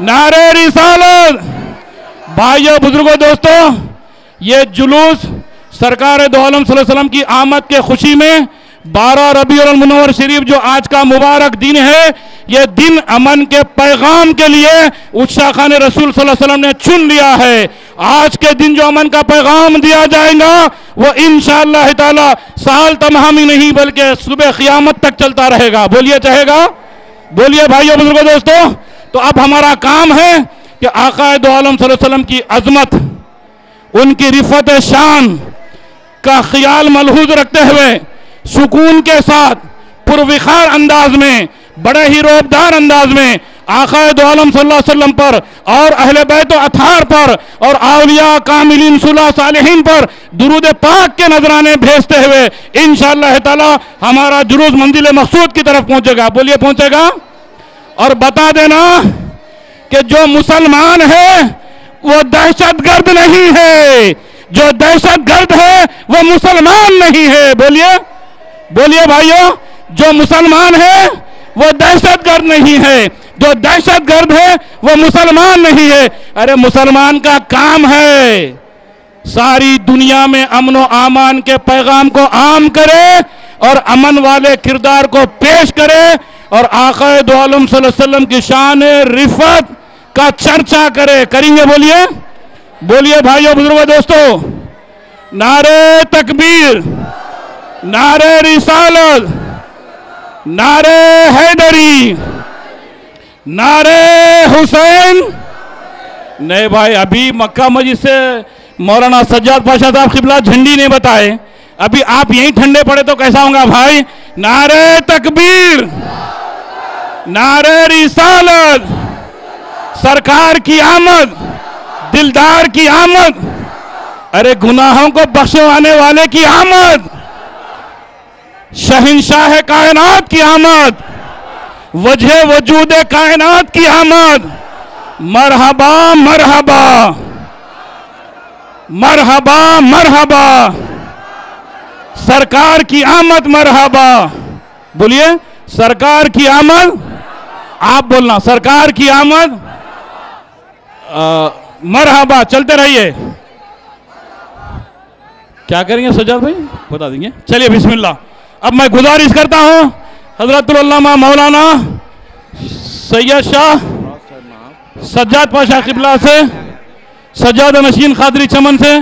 नारे रिसालत। भाइयों बुजुर्गों दोस्तों, ये जुलूस सरकार दो आलम सल्लल्लाहु अलैहि वसल्लम की आमद के खुशी में 12 रबीउल मुनव्वर शरीफ जो आज का मुबारक दिन है, ये दिन अमन के पैगाम के लिए उस्सा खान रसूल सल्लल्लाहु अलैहि वसल्लम ने चुन लिया है। आज के दिन जो अमन का पैगाम दिया जाएगा वो इंशाअल्लाह ताला साल तमाम ही नहीं बल्कि सुबह क़यामत तक चलता रहेगा। बोलिए, चाहेगा? बोलिए भाइयों बुजुर्गों दोस्तों। तो अब हमारा काम है कि आका दो आलम सल्लल्लाहु अलैहि वसल्लम की अजमत, उनकी रिफत शान का ख्याल मलहूज रखते हुए सुकून के साथ पुरविखार अंदाज में, बड़े ही रोबदार अंदाज में आका दो आलम सल्लल्लाहु अलैहि वसल्लम पर और अहले बैत व अथार पर और औलिया कामिलीन सुलह सालिहीन पर दुरूद पाक के नजराने भेजते हुए इंशाअल्लाह ताला हमारा जुलूस मंजिल मकसूद की तरफ पहुंचेगा। बोलिए, पहुंचेगा। और बता देना कि जो मुसलमान है वो दहशतगर्द नहीं है, जो दहशतगर्द है वो मुसलमान नहीं है। बोलिए, बोलिए भाइयों, जो मुसलमान है वो दहशतगर्द नहीं है, जो दहशतगर्द है वो मुसलमान नहीं है। अरे मुसलमान का काम है सारी दुनिया में अमन व आमान के पैगाम को आम करे और अमन वाले किरदार को पेश करे और आका दो आलम सल्लल्लाहु अलैहि वसल्लम की शान रिफत का चर्चा करे। करेंगे? बोलिए, बोलिए भाइयों बुजुर्गों दोस्तों। नारे तकबीर, नारे रिसालत, नारे हैदरी, नारे हुसैन। नहीं भाई, अभी मक्का मस्जिद से मौलाना सज्जाद पाशा साहब क़िबला झंडी नहीं बताए, अभी आप यहीं ठंडे पड़े तो कैसा होगा भाई? नारे तकबीर, नारे रिसालत, सरकार की आमद, दिलदार की आमद, अरे गुनाहों को बख्शवाने वाले की आमद, शहंशाह कायनात की आमद, वजह वजूद कायनात की आमद। मरहबा मरहबा मरहबा मरहबा, सरकार की आमद मरहबा। बोलिए, सरकार की आमद। आप बोलना, सरकार की आमद मरहबा। चलते रहिए। क्या करेंगे सज्जाद भाई, बता देंगे। चलिए बिस्मिल्लाह। अब मैं गुजारिश करता हूं हजरतुल अल्लामा मौलाना सैयद शाह सज्जाद पाशा क़िबला से, सज्जाद नशीन खादरी चमन से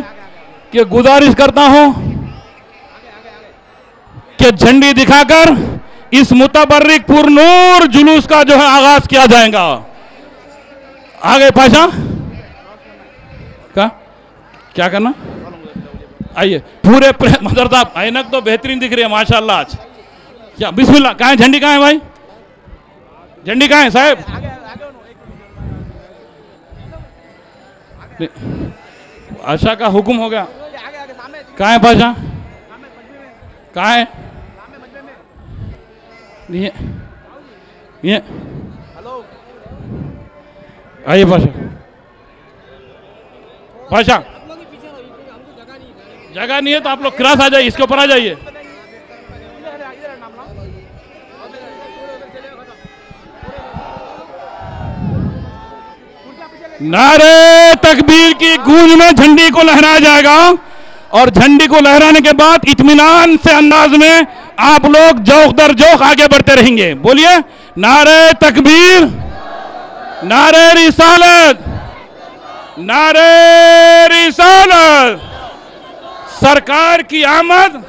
कि गुजारिश करता हूं कि झंडी दिखाकर इस मुतबर्रिक पुरनूर जुलूस का जो है आगाज किया जाएगा। आगे पाशा क्या करना? आइए पूरे मदर साहब, ऐनक तो बेहतरीन दिख रही है माशाल्लाह आज। क्या बिस्मिल्लाह। कहाँ है झंडी? कहाँ है भाई? झंडी कहाँ है साहब? आशा का हुक्म हो गया। कहाँ है पाशा? कहाँ है? ये आइए पाशा। पाशा जगह नहीं है तो आप लोग क्रॉस आ जाइए, इसके ऊपर आ जाइए। नारे तकबीर की गूंज में झंडी को लहराया जाएगा और झंडी को लहराने के बाद इत्मीनान से अंदाज में आप लोग जोख दर जोख आगे बढ़ते रहेंगे। बोलिए नारे तकबीर, नारे रिसालत, नारे रिसालत। सरकार की आमद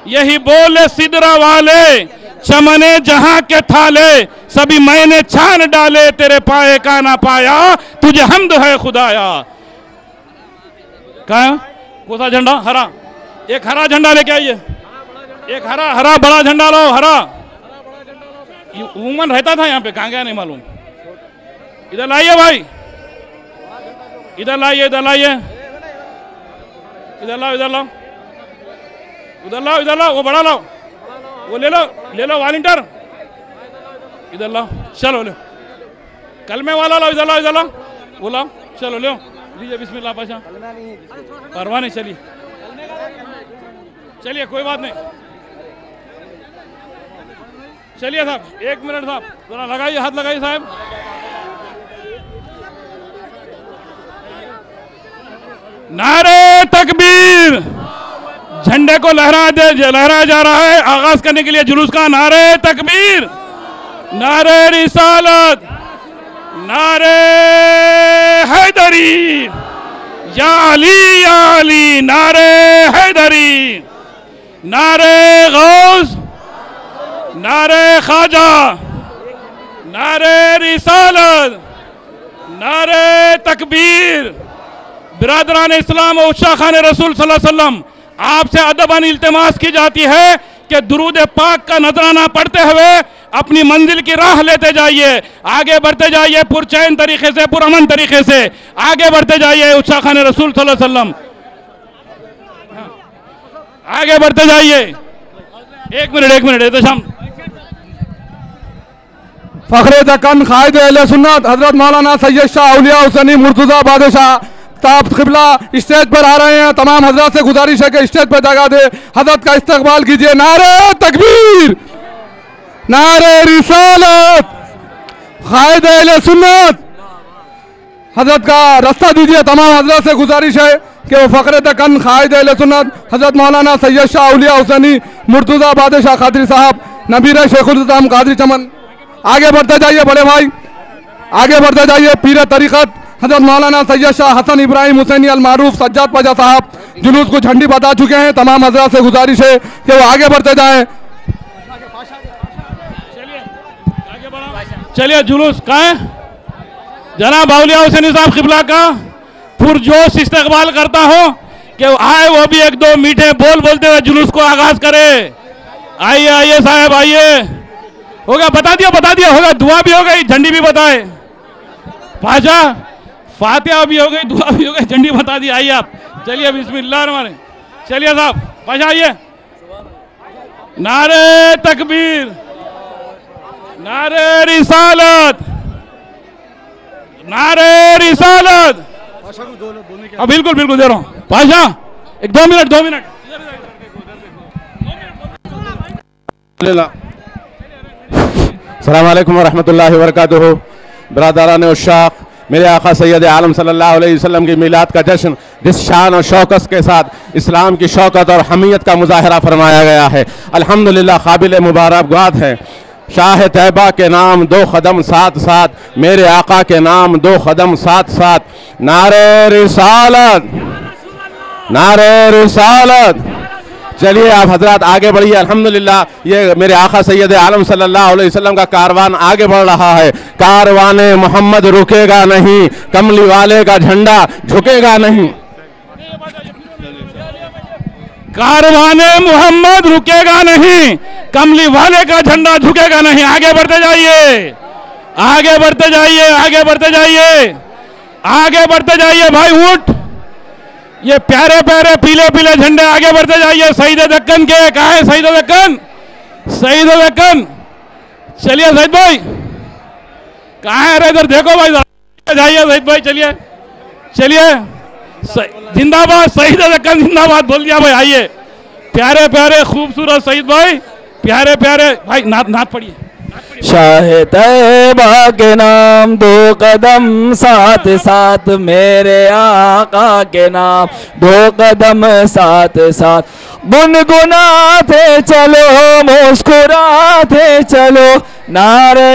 यही बोले सिदरा वाले, चमने जहां के थाले, सभी मैंने छान डाले, तेरे पाए का ना पाया, तुझे हम्द है खुदाया। कहा कौन सा झंडा? हरा। एक हरा झंडा लेके आइए, एक हरा हरा बड़ा झंडा लो। हरा उमन रहता था यहाँ पे, कहाँ गया नहीं मालूम। इधर लाइए भाई, इधर लाइए, इधर लाइए, इधर लाओ, इधर लाओ, उधर लाओ, इधर लाओ, वो बड़ा लाओ, वो ले लो, ले लो वॉलंटियर, इधर लाओ, चलो लो, कलमे वाला लाओ, इधर लाओ, इधर लाओ, वो लाओ, चलो लो, लीजिए बिस्मिल्लाह पाशा। परवाह नहीं, चलिए चलिए, कोई बात नहीं, चलिए साहब, 1 मिनट साहब, जरा लगाइए, हाथ लगाइए साहब। नारे तकबीर, झंडे को लहराया जा रहा है। आगाज करने के लिए जुलूस का नारे तकबीर, नारे रिसालत, नारे हैदरी, या अली, नारे हैदरी, नारे गौस, नारे ख्वाजा, नारे रिसालत, नारे तकबीर। बिरादरान इस्लाम और शाखान रसूल सल्लल्लाहु अलैहि वसल्लम, आपसे अदबन इल्तिमास की जाती है कि दुरूद पाक का नजराना पढ़ते हुए अपनी मंजिल की राह लेते जाइए, आगे बढ़ते जाइए, पुरचैन तरीके से, पुरअमन तरीके से आगे बढ़ते जाइए। उस खान रसूल सल्लल्लाहु अलैहि वसल्लम, आगे बढ़ते जाइए। 1 मिनट, 1 मिनट, एहतशाम। फखरे दक्कन कायद अहले सुन्नत हजरत मौलाना सैयद शाह औलिया हुसैनी मुर्तजा बादशाह ताब क़िबला स्टेज पर आ रहे हैं। तमाम हजरत से गुजारिश है कि स्टेज पर जगह दे, हजरत का इस्तकबाल कीजिए। नारे तकबीर, नारे रिसालत, कायद अहले सुन्नत, हजरत का रास्ता दीजिए। तमाम हजरत से गुजारिश है कि वो फखरे दक्कन कायद अहले सुन्नत हजरत मौलाना सैयद शाह औलिया हुसैनी मुर्तजा बादशाह कादरी साहब, नबीर शेखुल इस्लाम कादरी चमन, आगे बढ़ते जाइए बड़े भाई, आगे बढ़ते जाइए। पीर तरीक़त हजरत मौलाना सैयद शाह हसन इब्राहिम हुसैनी अल मारूफ सज्जाद पाजा साहब जुलूस को झंडी बता चुके हैं। तमाम हजरत से गुजारिश है कि वो आगे बढ़ते जाएं। चलिए जुलूस कहाँ है? जनाब औलिया हुसैनी साहब क़िबला का पुरजोश इस्तकबाल करता हूँ कि आए वो भी 1-2 मीठे बोल बोलते हुए जुलूस को आगाज करे। आइए आइए साहब, आइए। हो गया, बता दिया होगा, दुआ भी हो गई, झंडी भी बताए। पाशा फातिहा भी हो गई, दुआ भी हो गई, झंडी बता दी। आइए आप, चलिए बिस्मिल्लाह रहमान। चलिए साहब पाशा आइए। नारे तकबीर, नारे रिसालत, नारे रिसालत। हाँ बिल्कुल बिल्कुल दे रहा हूँ पाशा। 2 मिनट। अस्सलाम वालेकुम वरहमतुल्लाहि वबरकातुहू। बिरादरान उश्शाक़, मेरे आका सैयद आलम सल्लल्लाहु अलैहि वसल्लम की मिलाद का जश्न जिस शान और शौकत के साथ इस्लाम की शौकत और हमीयत का मुजाहरा फरमाया गया है, अल्हम्दुलिल्लाह काबिल मुबारकबाद है। शाह तैयबा के नाम 2 कदम साथ साथ, मेरे आका के नाम 2 कदम साथ साथ। नारे रिसालत, नारे रिसालत। चलिए आप हजरात आगे बढ़िए। अल्हम्दुलिल्लाह ये मेरे आका सैयद आलम सल्लल्लाहु अलैहि वसल्लम का कारवान आगे बढ़ रहा है। कारवाने मोहम्मद रुकेगा नहीं, कमली वाले का झंडा झुकेगा नहीं। कारवाने मोहम्मद रुकेगा नहीं, कमली वाले का झंडा झुकेगा नहीं। आगे बढ़ते जाइए, आगे बढ़ते जाइए, आगे बढ़ते जाइए। आगे बढ़ते जाइए भाई, ऊंट ये प्यारे प्यारे पीले पीले झंडे आगे बढ़ते जाइए। शहीद दक्कन के कहा है? शहीद दक्कन, शहीद दक्कन। चलिए शहीद भाई, कहाँ है? इधर देखो भाई, जाइए शहीद भाई, चलिए चलिए। जिंदाबाद शहीद दक्कन, जिंदाबाद बोल दिया भाई। आइए प्यारे प्यारे खूबसूरत शहीद भाई, प्यारे प्यारे भाई। नाथ पढ़िए। शाह तैयबा के नाम दो कदम साथ साथ, मेरे आका के नाम दो कदम साथ साथ, गुनगुनाते चलो मुस्कुराते चलो, नारे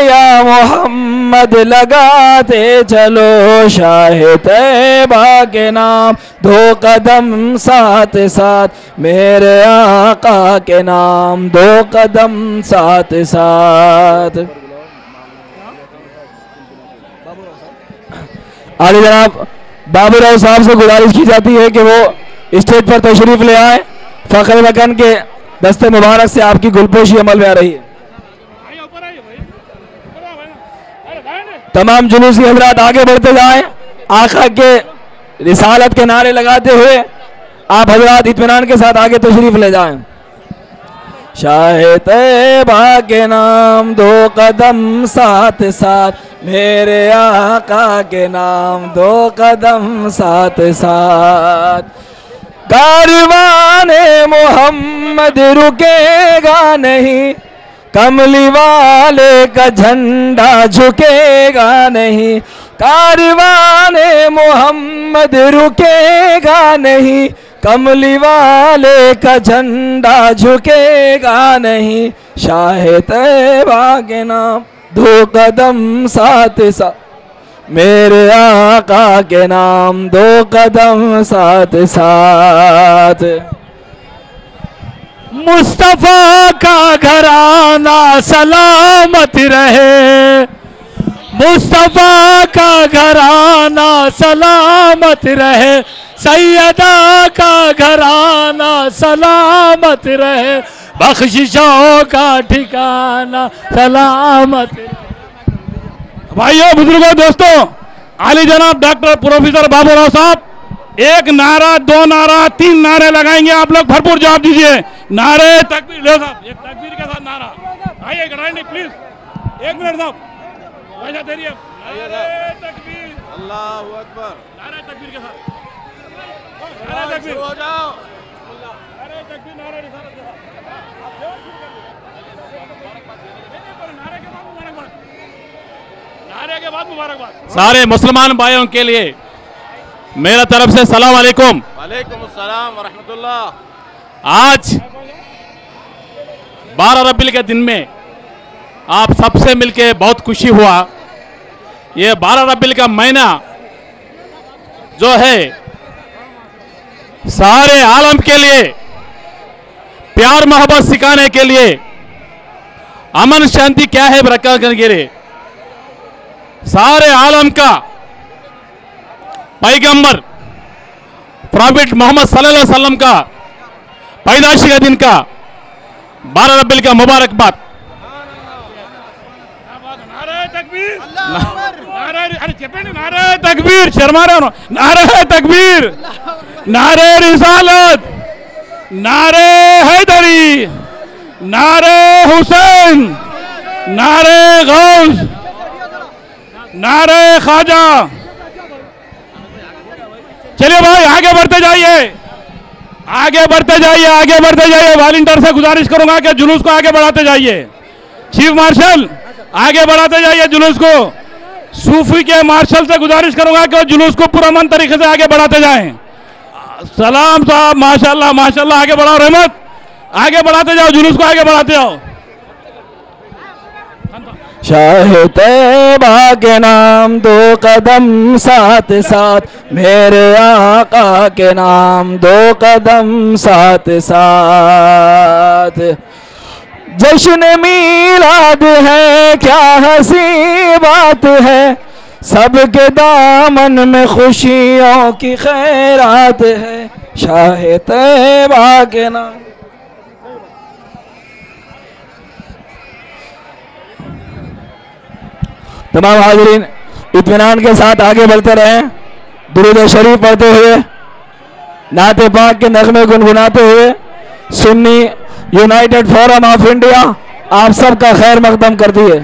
या मोहम्मद लगाते चलो। शाह तैयबा के नाम दो कदम साथ साथ, मेरे आका के नाम दो कदम साथ साथ। आगे जनाब बाबूराव साहब से गुजारिश की जाती है कि वो स्टेज पर तशरीफ ले आए। फखर वतन के दस्ते मुबारक से आपकी गुलपोशी अमल में आ रही है। तमाम जुलूसी हजरात आगे बढ़ते जाएं, आका के रिसालत के नारे लगाते हुए आप हजरात इत्मीनान के साथ आगे तशरीफ ले जाएं। शाह तैयबा के नाम दो कदम साथ साथ, मेरे आका के नाम दो कदम साथ साथ, कारवाने मोहम्मद रुकेगा नहीं, कमली वाले का झंडा झुकेगा नहीं, कारवाने मोहम्मद रुकेगा नहीं, कमली वाले का झंडा झुकेगा नहीं। शाह तैयबा के नाम दो कदम साथ साथ, मेरे आका के नाम दो कदम साथ साथ। मुस्तफा का घराना सलामत रहे, मुस्तफा का घराना सलामत रहे, सैयदा का घराना सलामत रहे, बख्शिशों का ठिकाना सलामत रहे। भाइयों बुजुर्गों दोस्तों, आली जनाब डॉक्टर प्रोफेसर बाबूराव साहब एक नारा, दो नारा, तीन नारे लगाएंगे। आप लोग भरपूर जवाब दीजिए। नारे तकबीर, लो साहब एक तकबीर के साथ नारा। आइए ग्रांडी प्लीज, एक मिनट साहब, वैसा देरी है। नारे तकबीर, अल्लाहू अकबर, नारे तकबीर के साथ, नारे तकबीर हो जाओ, नारे तकबीर, नारे रिसालत के साथ। नारे के बाद मुबारकबाद। सारे मुसलमान भाइयों के लिए मेरा तरफ से सलाम अलैकुम। वालेकुम अस्सलाम व रहमतुल्लाह। आज 12 रबील के दिन में आप सबसे मिलके बहुत खुशी हुआ। ये 12 रबील का महीना जो है सारे आलम के लिए प्यार मोहब्बत सिखाने के लिए, अमन शांति क्या है बरकत करने के लिए, सारे आलम का पैगंबर प्रॉफिट मोहम्मद सल्लल्लाहु अलैहि वसल्लम का पैदाइशी का दिन का 12 रबील का मुबारकबाद। नारे तकबीर, शर्मा रहे हो, नारे तकबीर, नारे रिसालत, नारे हैदरी, नारे हुसैन, नारे गौस, नारे ख्वाजा। चलिए भाई आगे बढ़ते जाइए, आगे बढ़ते जाइए, आगे बढ़ते जाइए। वॉलंटियर से गुजारिश करूंगा कि जुलूस को आगे बढ़ाते जाइए। चीफ मार्शल आगे बढ़ाते जाइए जुलूस को। सूफी के मार्शल से गुजारिश करूंगा कि जुलूस को पुरअमन तरीके से आगे बढ़ाते जाएं। सलाम साहब, माशाल्लाह माशाल्लाह, आगे बढ़ाओ। रहमत, आगे बढ़ाते जाओ, जुलूस को आगे बढ़ाते जाओ। शाह तैयबा के नाम दो कदम साथ साथ, मेरे आका के नाम दो कदम साथ साथ। जश्न मीलाद है क्या हंसी बात है, सबके दामन में खुशियों की खैरात है। शाह तैयबा के नाम। तमाम हाज़रीन इत्मीनान के साथ आगे बढ़ते रहें, दुरूद शरीफ पढ़ते हुए, नाते पाक के नगमे गुनगुनाते हुए। Sunni United forum of India आप सबका खैर मकदम करती है।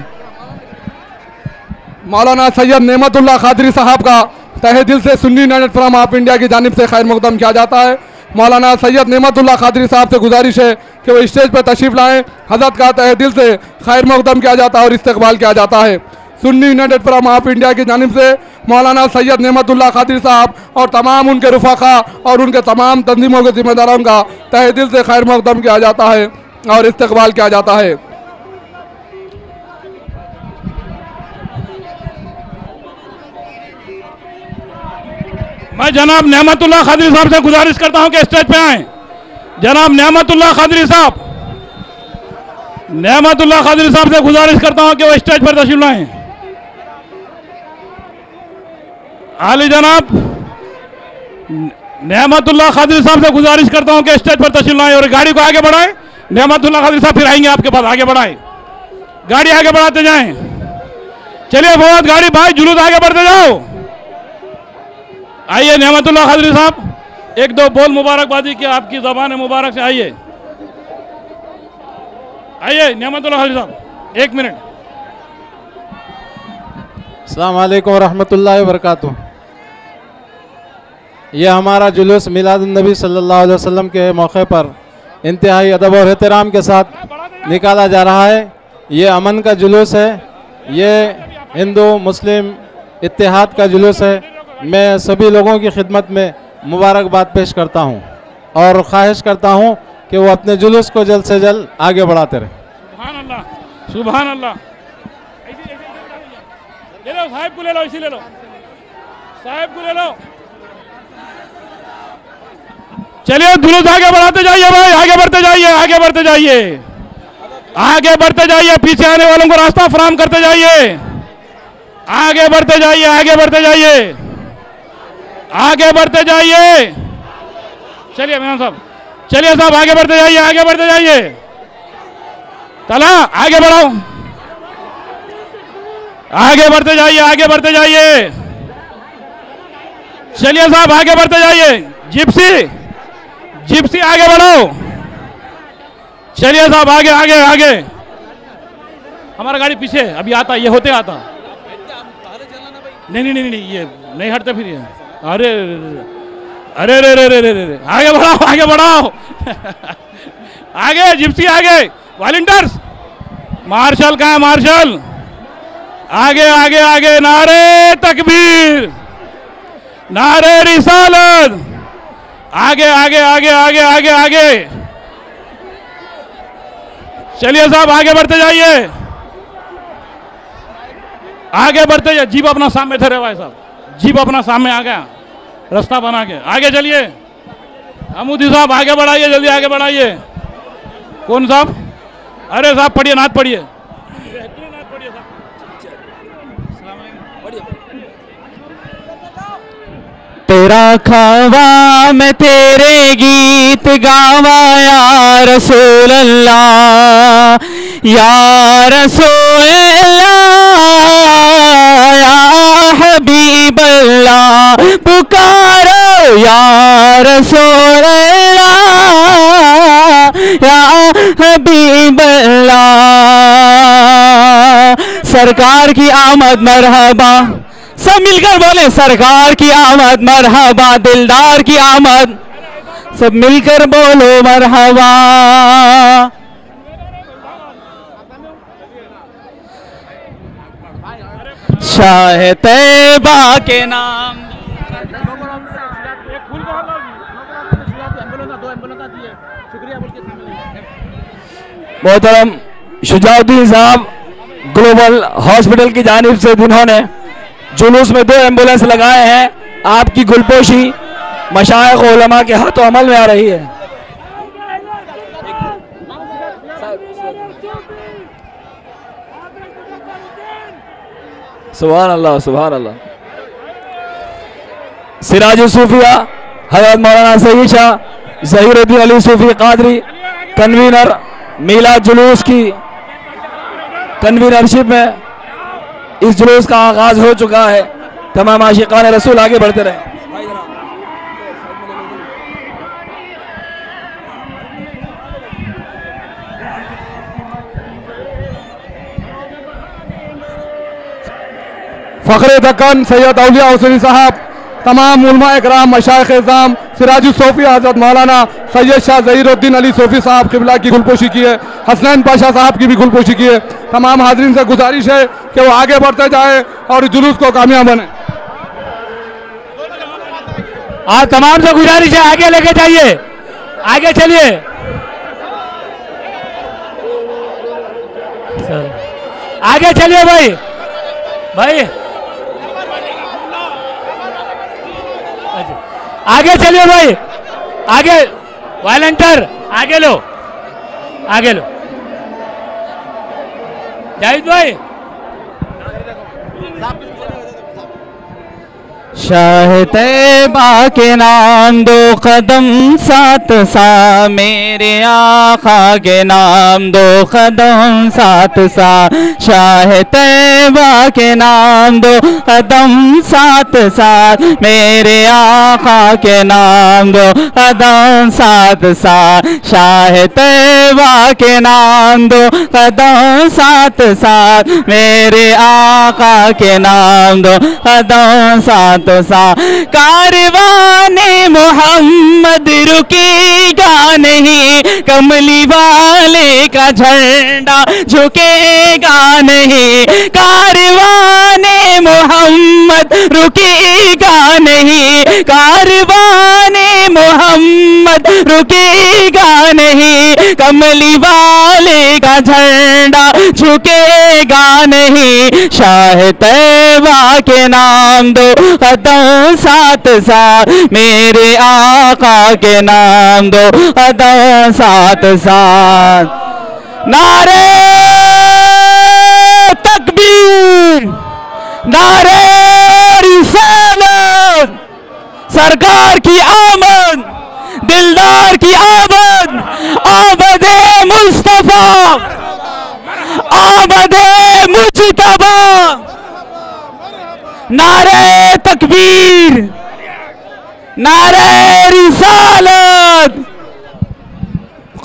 मौलाना सैयद नेमतुल्लाह कादरी साहब का तहे दिल से Sunni United forum of India की जानिब से खैर मकदम किया जाता है। मौलाना सैयद नेमतुल्लाह कादरी साहब से गुजारिश है कि वो स्टेज पर तशरीफ लाएं। हजरत का तहे दिल से खैर मकदम किया जाता है और इस्तकबाल किया जाता है। Sunni United forum of India की जानिब से मौलाना सैयद नेमतुल्लाह कादरी साहब और तमाम उनके रुफाका और उनके तमाम तंजीमों के जिम्मेदारों का तहे दिल से खैर मकदम किया जाता है और इस्तकबाल किया जाता है। मैं जनाब नेमतुल्लाह कादरी साहब से गुजारिश करता हूं कि स्टेज पे आए। जनाब नेमतुल्लाह कादरी साहब, नेमतुल्लाह कादरी साहब से गुजारिश करता हूं कि वो स्टेज पर तशरीफ लाएं। आली जनाब नेमतुल्लाह कादरी साहब से गुजारिश करता हूं कि स्टेज पर तशरीफ लाएं और गाड़ी को आगे बढ़ाएं। नेमतुल्लाह कादरी साहब फिर आएंगे आपके पास, आगे बढ़ाएं, गाड़ी आगे बढ़ाते जाएं। चलिए बहुत गाड़ी भाई, जुलूस आगे बढ़ते जाओ। आइए नेमतुल्लाह कादरी साहब, एक दो बोल मुबारकबादी की आपकी ज़बान मुबारक से आइए। आइए नेमतुल्लाह कादरी साहब, 1 मिनट। अस्सलाम वालेकुम रहमतुल्लाहि व बरकातुहू। ये हमारा जुलूस मिलादुन्नबी सल्लल्लाहु अलैहि वसल्लम के मौके पर इंतहाई अदब और एहतराम के साथ निकाला जा रहा है। ये अमन का जुलूस है, ये हिंदू मुस्लिम इत्तेहाद का जुलूस है। मैं सभी लोगों की खिदमत में मुबारकबाद पेश करता हूँ और ख्वाहिश करता हूँ कि वो अपने जुलूस को जल्द से जल्द आगे बढ़ाते रहें। सुभान अल्लाह, सुभान अल्लाह। ले लो साहब को, ले लो, इसी ले लो, साहब को ले लो। चलिए जुलूस आगे बढ़ाते जाइए भाई, आगे बढ़ते जाइए, आगे बढ़ते जाइए, आगे बढ़ते जाइए। पीछे आने वालों को रास्ता फराहम करते जाइए। आगे बढ़ते जाइए, आगे बढ़ते जाइए, आगे बढ़ते जाइए। चलिए मेहमान साहब, चलिए साहब आगे बढ़ते जाइए, आगे बढ़ते जाइए। तला आगे बढ़ाओ, आगे बढ़ते जाइए, आगे बढ़ते जाइए। चलिए साहब आगे बढ़ते जाइए। जिप्सी, जिप्सी आगे बढ़ाओ। चलिए साहब आगे आगे आगे। हमारा गाड़ी पीछे अभी आता, ये होते आता। नहीं नहीं नहीं नहीं, ये नहीं हटते फिर ये। अरे अरे रे रे रे रे रे, आगे बढ़ाओ, आगे बढ़ाओ। आगे जिप्सी, आगे वॉलंटियर्स, मार्शल कहाँ है, मार्शल? आगे आगे आगे। नारे तकबीर, नारे रिसालत। आगे आगे आगे आगे आगे आगे। चलिए साहब आगे बढ़ते जाइए, आगे बढ़ते जाइए। जीप अपना सामने ठहरे हुआ है साहब, जीप अपना सामने आ गया, रास्ता बना के आगे चलिए। अमूदी साहब आगे बढ़ाइए, जल्दी आगे बढ़ाइए। कौन साहब? अरे साहब पढ़िए, नात पढ़िए। तेरा खावा मैं तेरे गीत गावा या रसूल अल्लाह, या रसूल अल्लाह, या हबीब अल्लाह। पुकारो या रसूल अल्लाह, या हबीब अल्लाह। सरकार की आमद मरहबा, सब मिलकर बोले सरकार की आमद मरहबा, दिलदार की आमद, सब मिलकर बोलो मरहबा। शाह तैबा के नाम। मोहतरम शुजाउद्दीन साहब ग्लोबल हॉस्पिटल की जानिब से जिन्होंने जुलूस में 2 एम्बुलेंस लगाए हैं, आपकी गुलपोशी मशाइख उलमा के हाथों अमल में आ रही है। सुभान अल्लाह, सुभान अल्लाह। सिराज सूफिया हज़रत मौलाना सईद शाह ज़हीरुद्दीन अली सूफी कादरी कन्वीनर मीलाद जुलूस की कन्वीनरशिप में इस जुलूस का आगाज हो चुका है। तमाम आशिकान रसूल आगे बढ़ते रहे। फ़ख्र दक्कन सैयद औलिया हुसैनी साहब, तमाम उलमा इकराम, मशाइख इज़ाम, सिराजुल सोफ़ी हज़रत मौलाना सैयद शाह ज़हीरुद्दीन अली सोफ़ी साहब क़िबला की गुलपोशी की है, हसनैन पाशा साहब की भी गुलपोशी की है। तमाम हाज़रीन से गुजारिश है कि वो आगे बढ़ते जाए और जुलूस को कामयाब बने। आप तमाम से गुजारिश है आगे लेके जाइए, आगे चलिए। आगे चलिए भाई, भाई आगे चलिए भाई, आगे वॉलंटियर आगे लो, आगे लो। जाहिद भाई, शाह तैबा के नाम दो कदम साथ सा, मेरे आका के नाम दो कदम साथ सा। शाह तैबा के नाम दो कदम साथ साथ, मेरे आका के नाम दो कदम साथ साथ। शाह तैबा के नाम दो कदम साथ साथ, मेरे आका के नाम दो कदम साथ सा। कारवाने मोहम्मद रुकेगा नहीं, कमली वाले का झंडा झुकेगा नहीं। कारवाने मोहम्मद रुकेगा नहीं, कारवाने मोहम्मद रुकेगा नहीं, कमली वाले का झंडा झुकेगा नहीं। शाह तैबा के नाम दो कदम साथ साथ, मेरे आका के नाम दो कदम साथ साथ। नारे तकबीर, नारे रिसालत, सरकार की आमद, दिलदार की आमद, आमदे मुस्तफा, आमदे मुजतबा। नारे तकबीर, नारे रिसालत।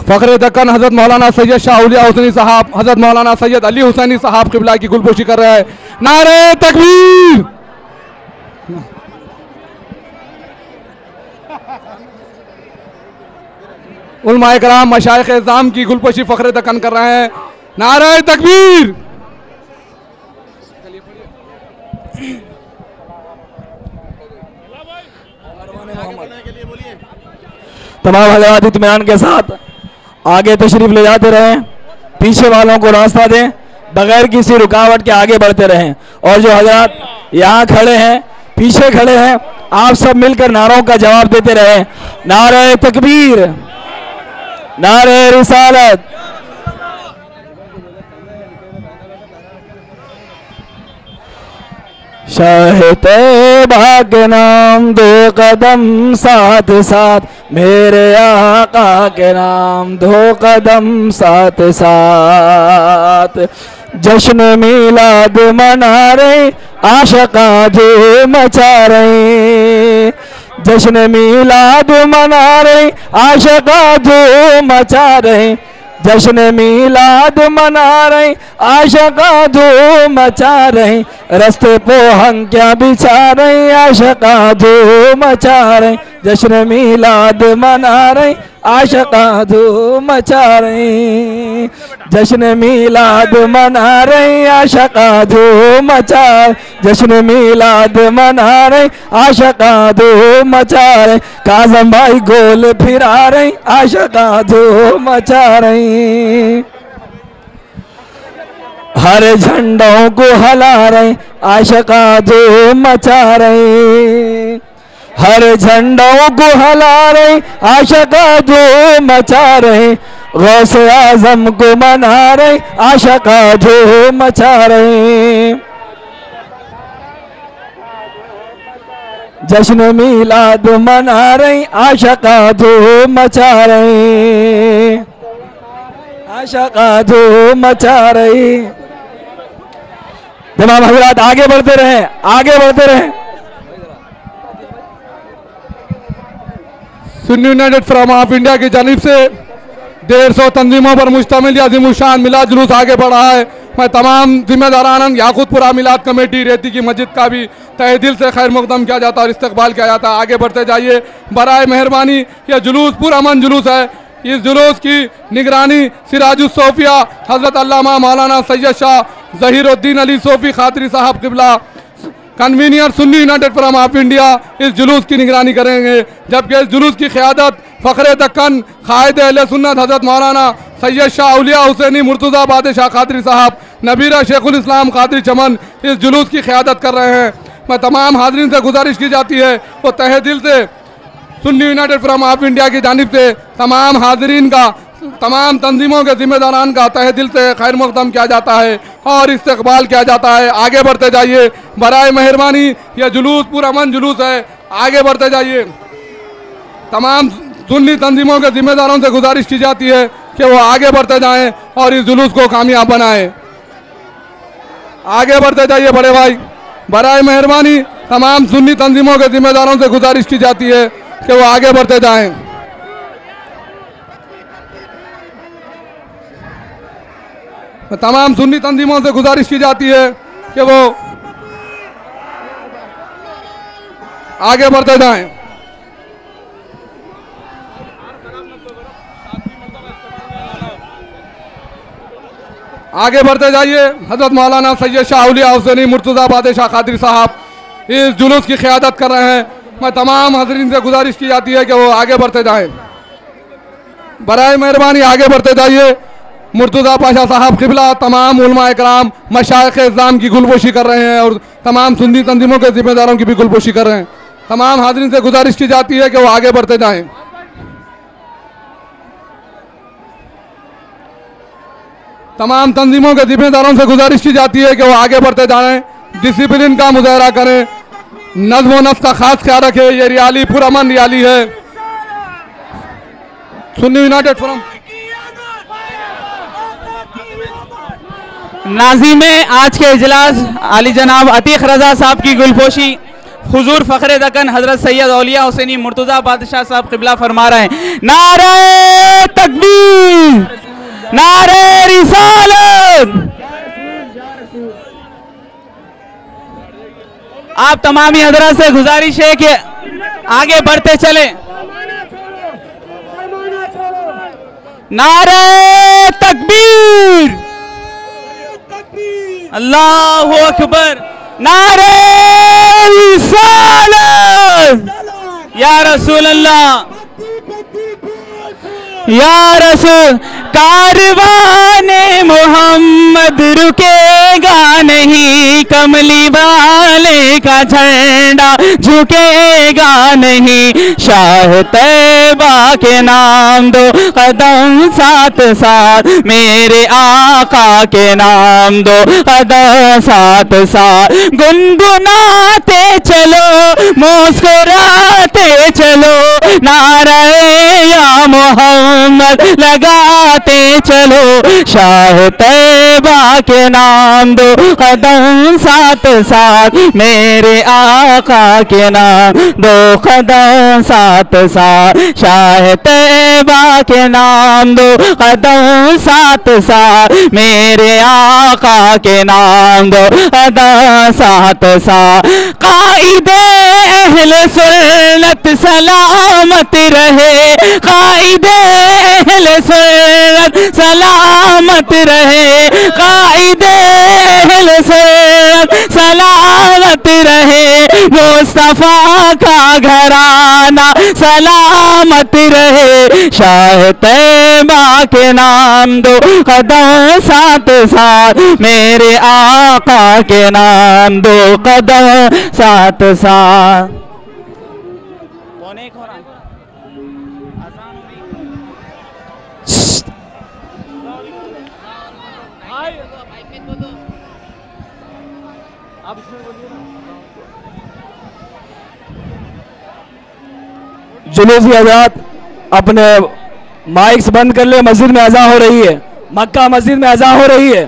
फ़ख्र दक्कन हज़रत मौलाना सैयद शाह औलिया हुसैनी साहब, हज़रत मौलाना सैयद अली हुसैनी साहब क़िबला की गुलपोशी कर रहे हैं। नारे तकबीर। उलमा इकराम, मशाइख इज़ाम की गुलपोशी फ़ख्र दक्कन कर रहे हैं। नारे तकबीर। तमाम हज़रात इत्मीनान के साथ आगे तशरीफ ले जाते रहें, पीछे वालों को रास्ता दें, बगैर किसी रुकावट के आगे बढ़ते रहें। और जो हज़रात यहाँ खड़े हैं, पीछे खड़े हैं, आप सब मिलकर नारों का जवाब देते रहें। नारे तकबीर, नारे रिसालत। शाह तैबा के नाम दो कदम साथ साथ, मेरे आका के नाम दो कदम साथ साथ। जश्न मिलाद मना रहे आशिका जो मचा रहे, जश्न मिलाद मना रहे आशिका जो मचा रहे, जश्न मिलाद मना रहे आशिका जो मचा रहे। रस्ते पोहंग क्या बिछा रहे आशिका जो मचा रहे, जश्न मिलाद मना रहे आशिका जो मचा रहे। जश्न मिलाद मना रहे आशिका जो मचा, जश्न मिलाद मना रहे आशिका जो मचा रहे। काज़म भाई गोल फिरा रहे आशिका जो मचा रहे। हर झंडों को हिला रहे आशिका जो मचा रहे, हर झंडों को हिला रहे आशिका जो मचा रहे। गौसे आजम को मना रहे आशिका जो मचा रहे। जश्न मिलाद मना रहे आशिका जो मचा रहे, आशिका जो मचा रहे। तमाम हजरात आगे बढ़ते रहें, आगे बढ़ते रहें। Sunni United from of India की जानिब से 150 तंजीमों पर मुश्तमिल अज़ीमुशान मिलाद जुलूस आगे बढ़ रहा है। मैं तमाम जिम्मेदारान याकूतपुरा मिलाद कमेटी रेती की मस्जिद का भी तहे दिल से खैर मकदम किया जाता है और इस्तकबाल किया जाता है। आगे बढ़ते जाइए बराए मेहरबानी। यह जुलूस पुरअमन जुलूस है। इस जुलूस की निगरानी सिराजुस सोफिया हजरत अल्लामा मौलाना सैयद शाह ज़हीरुद्दीन अली सोफी खादरी साहब किबला convener Sunni United from of India इस जुलूस की निगरानी करेंगे, जबकि इस जुलूस की क़यादत फ़ख्रे दक्कन कायद अहले सुन्नत हज़रत मौलाना सैयद शाह औलिया हुसैनी मुर्तज़ा बादशाह कादरी साहब नबीरा शेखुल इस्लाम कादरी चमन इस जुलूस की क़यादत कर रहे हैं। मैं तमाम हाज़रीन से गुजारिश की जाती है वो तहे दिल से Sunni United from of India की जानिब से तमाम हाज़रीन का, तमाम तंजीमों के जिम्मेदारान का तहे दिल से खैर मकदम किया जाता है और इस्तकबाल किया जाता है। आगे बढ़ते जाइए बराए मेहरबानी। यह जुलूस पुरअमन जुलूस है। आगे बढ़ते जाइए। तमाम सुन्नी तंजीमों के जिम्मेदारों से गुजारिश की जाती है कि वो आगे बढ़ते जाएं और इस जुलूस को कामयाब बनाएं। आगे बढ़ते जाइए बड़े भाई, बराए मेहरबानी। तमाम सुन्नी तंजीमों के जिम्मेदारों से गुजारिश की जाती है कि वो आगे बढ़ते जाएं। तमाम सुन्नी तंजीमों से गुजारिश की जाती है कि वो आगे बढ़ते जाएं। आगे बढ़ते जाइए। हजरत मौलाना सैयद शाह औलिया हुसैनी मुर्तज़ा बादशाह कादरी साहब इस जुलूस की क़यादत कर रहे हैं। मैं तमाम हाज़रीन से गुजारिश की जाती है कि वो आगे बढ़ते जाएं। बराए मेहरबानी आगे बढ़ते जाइए। मुर्तज़ा पाशा साहब किबला तमाम उलमा इकराम मशाइख़ इस्लाम की गुलपोशी कर रहे हैं और तमाम सुन्नी तंजीमों के जिम्मेदारों की भी गुलपोशी कर रहे हैं। तमाम हाज़रीन से गुजारिश की जाती है कि वो आगे बढ़ते जाएं। तमाम तंजीमों के जिम्मेदारों से गुजारिश की जाती है कि वो आगे बढ़ते जाएं, डिसिप्लिन का मुजाहरा करें, नज़्म व नस्क़ का खास ख्याल रखें। ये रियाली पुरअमन रियाली है। सुन्नी यूनाइटेड फ्रॉम नाज़िम आज के इजलास आली जनाब अतीक रजा साहब की गुलपोशी हुजूर फ़ख्रे दक्कन हजरत सैयद औलिया हुसैनी मुर्तज़ा बादशाह साहब क़िबला फरमा रहे हैं। नारे तकबीर, नारे रिसालत। आप तमामी हजरात से गुजारिश है कि आगे बढ़ते चले। नारे तकबीर, अल्लाहु अकबर, नारे रिसालत। या रसूल अल्लाह, या रसूल। कारवाने मोहम्मद रुकेगा नहीं, कमली वाले का झंडा झुकेगा नहीं। शाह तैबा के नाम दो कदम साथ साथ, मेरे आका के नाम दो कदम साथ साथ। गुनगुनाते चलो, मुस्कुराते चलो, नारे या मोहम्मद लगाते चलो। शाह तैबा के नाम दो कदम साथ साथ, मेरे आका के नाम दो कदम साथ साथ। शाह तैबा के नाम दो कदम साथ साथ, मेरे आका के नाम दो कदम साथ साथ। कायदे अहले सुन्नत सलामत रहे, कायदे अहले सुन्नत सलामत रहे, कायदे अहले सुन्नत सलामत रहे। मुस्तफा का घराना सलामत रहे। शाह तैबा के नाम दो कदम साथ साथ, मेरे आका के नाम दो कदम साथ साथ। जुलूसी हज़रात अपने माइक्स बंद कर ले। मस्जिद में अज़ान हो रही है, मक्का मस्जिद में अज़ान हो रही है।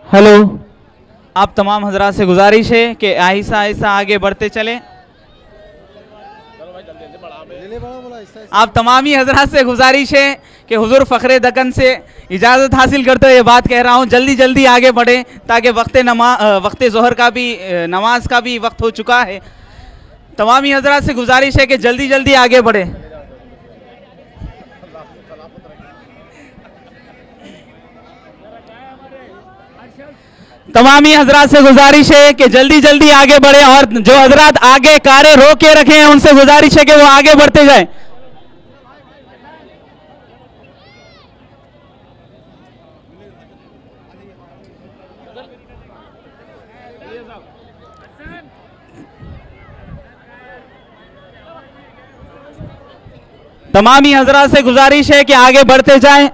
हेलो, आप तमाम हजरात से गुजारिश है कि आहिस्ता आहिस्ता आगे बढ़ते चलें। आप तमाम ही हजरात से गुजारिश है कि हुजूर फ़ख्रे दक्कन से इजाज़त हासिल करते हुए ये बात कह रहा हूँ, जल्दी जल्दी आगे बढ़े ताकि वक्त ज़ोहर का भी नमाज का भी वक्त हो चुका है। तमाम ही हजरात से गुजारिश है कि जल्दी जल्दी आगे बढ़े। तमामी हजरात से गुजारिश है कि जल्दी जल्दी आगे बढ़े और जो हजरात आगे कारें रोक के रखे हैं उनसे गुजारिश है कि वो आगे बढ़ते जाएं। तमामी हजरात से गुजारिश है कि आगे बढ़ते जाएं।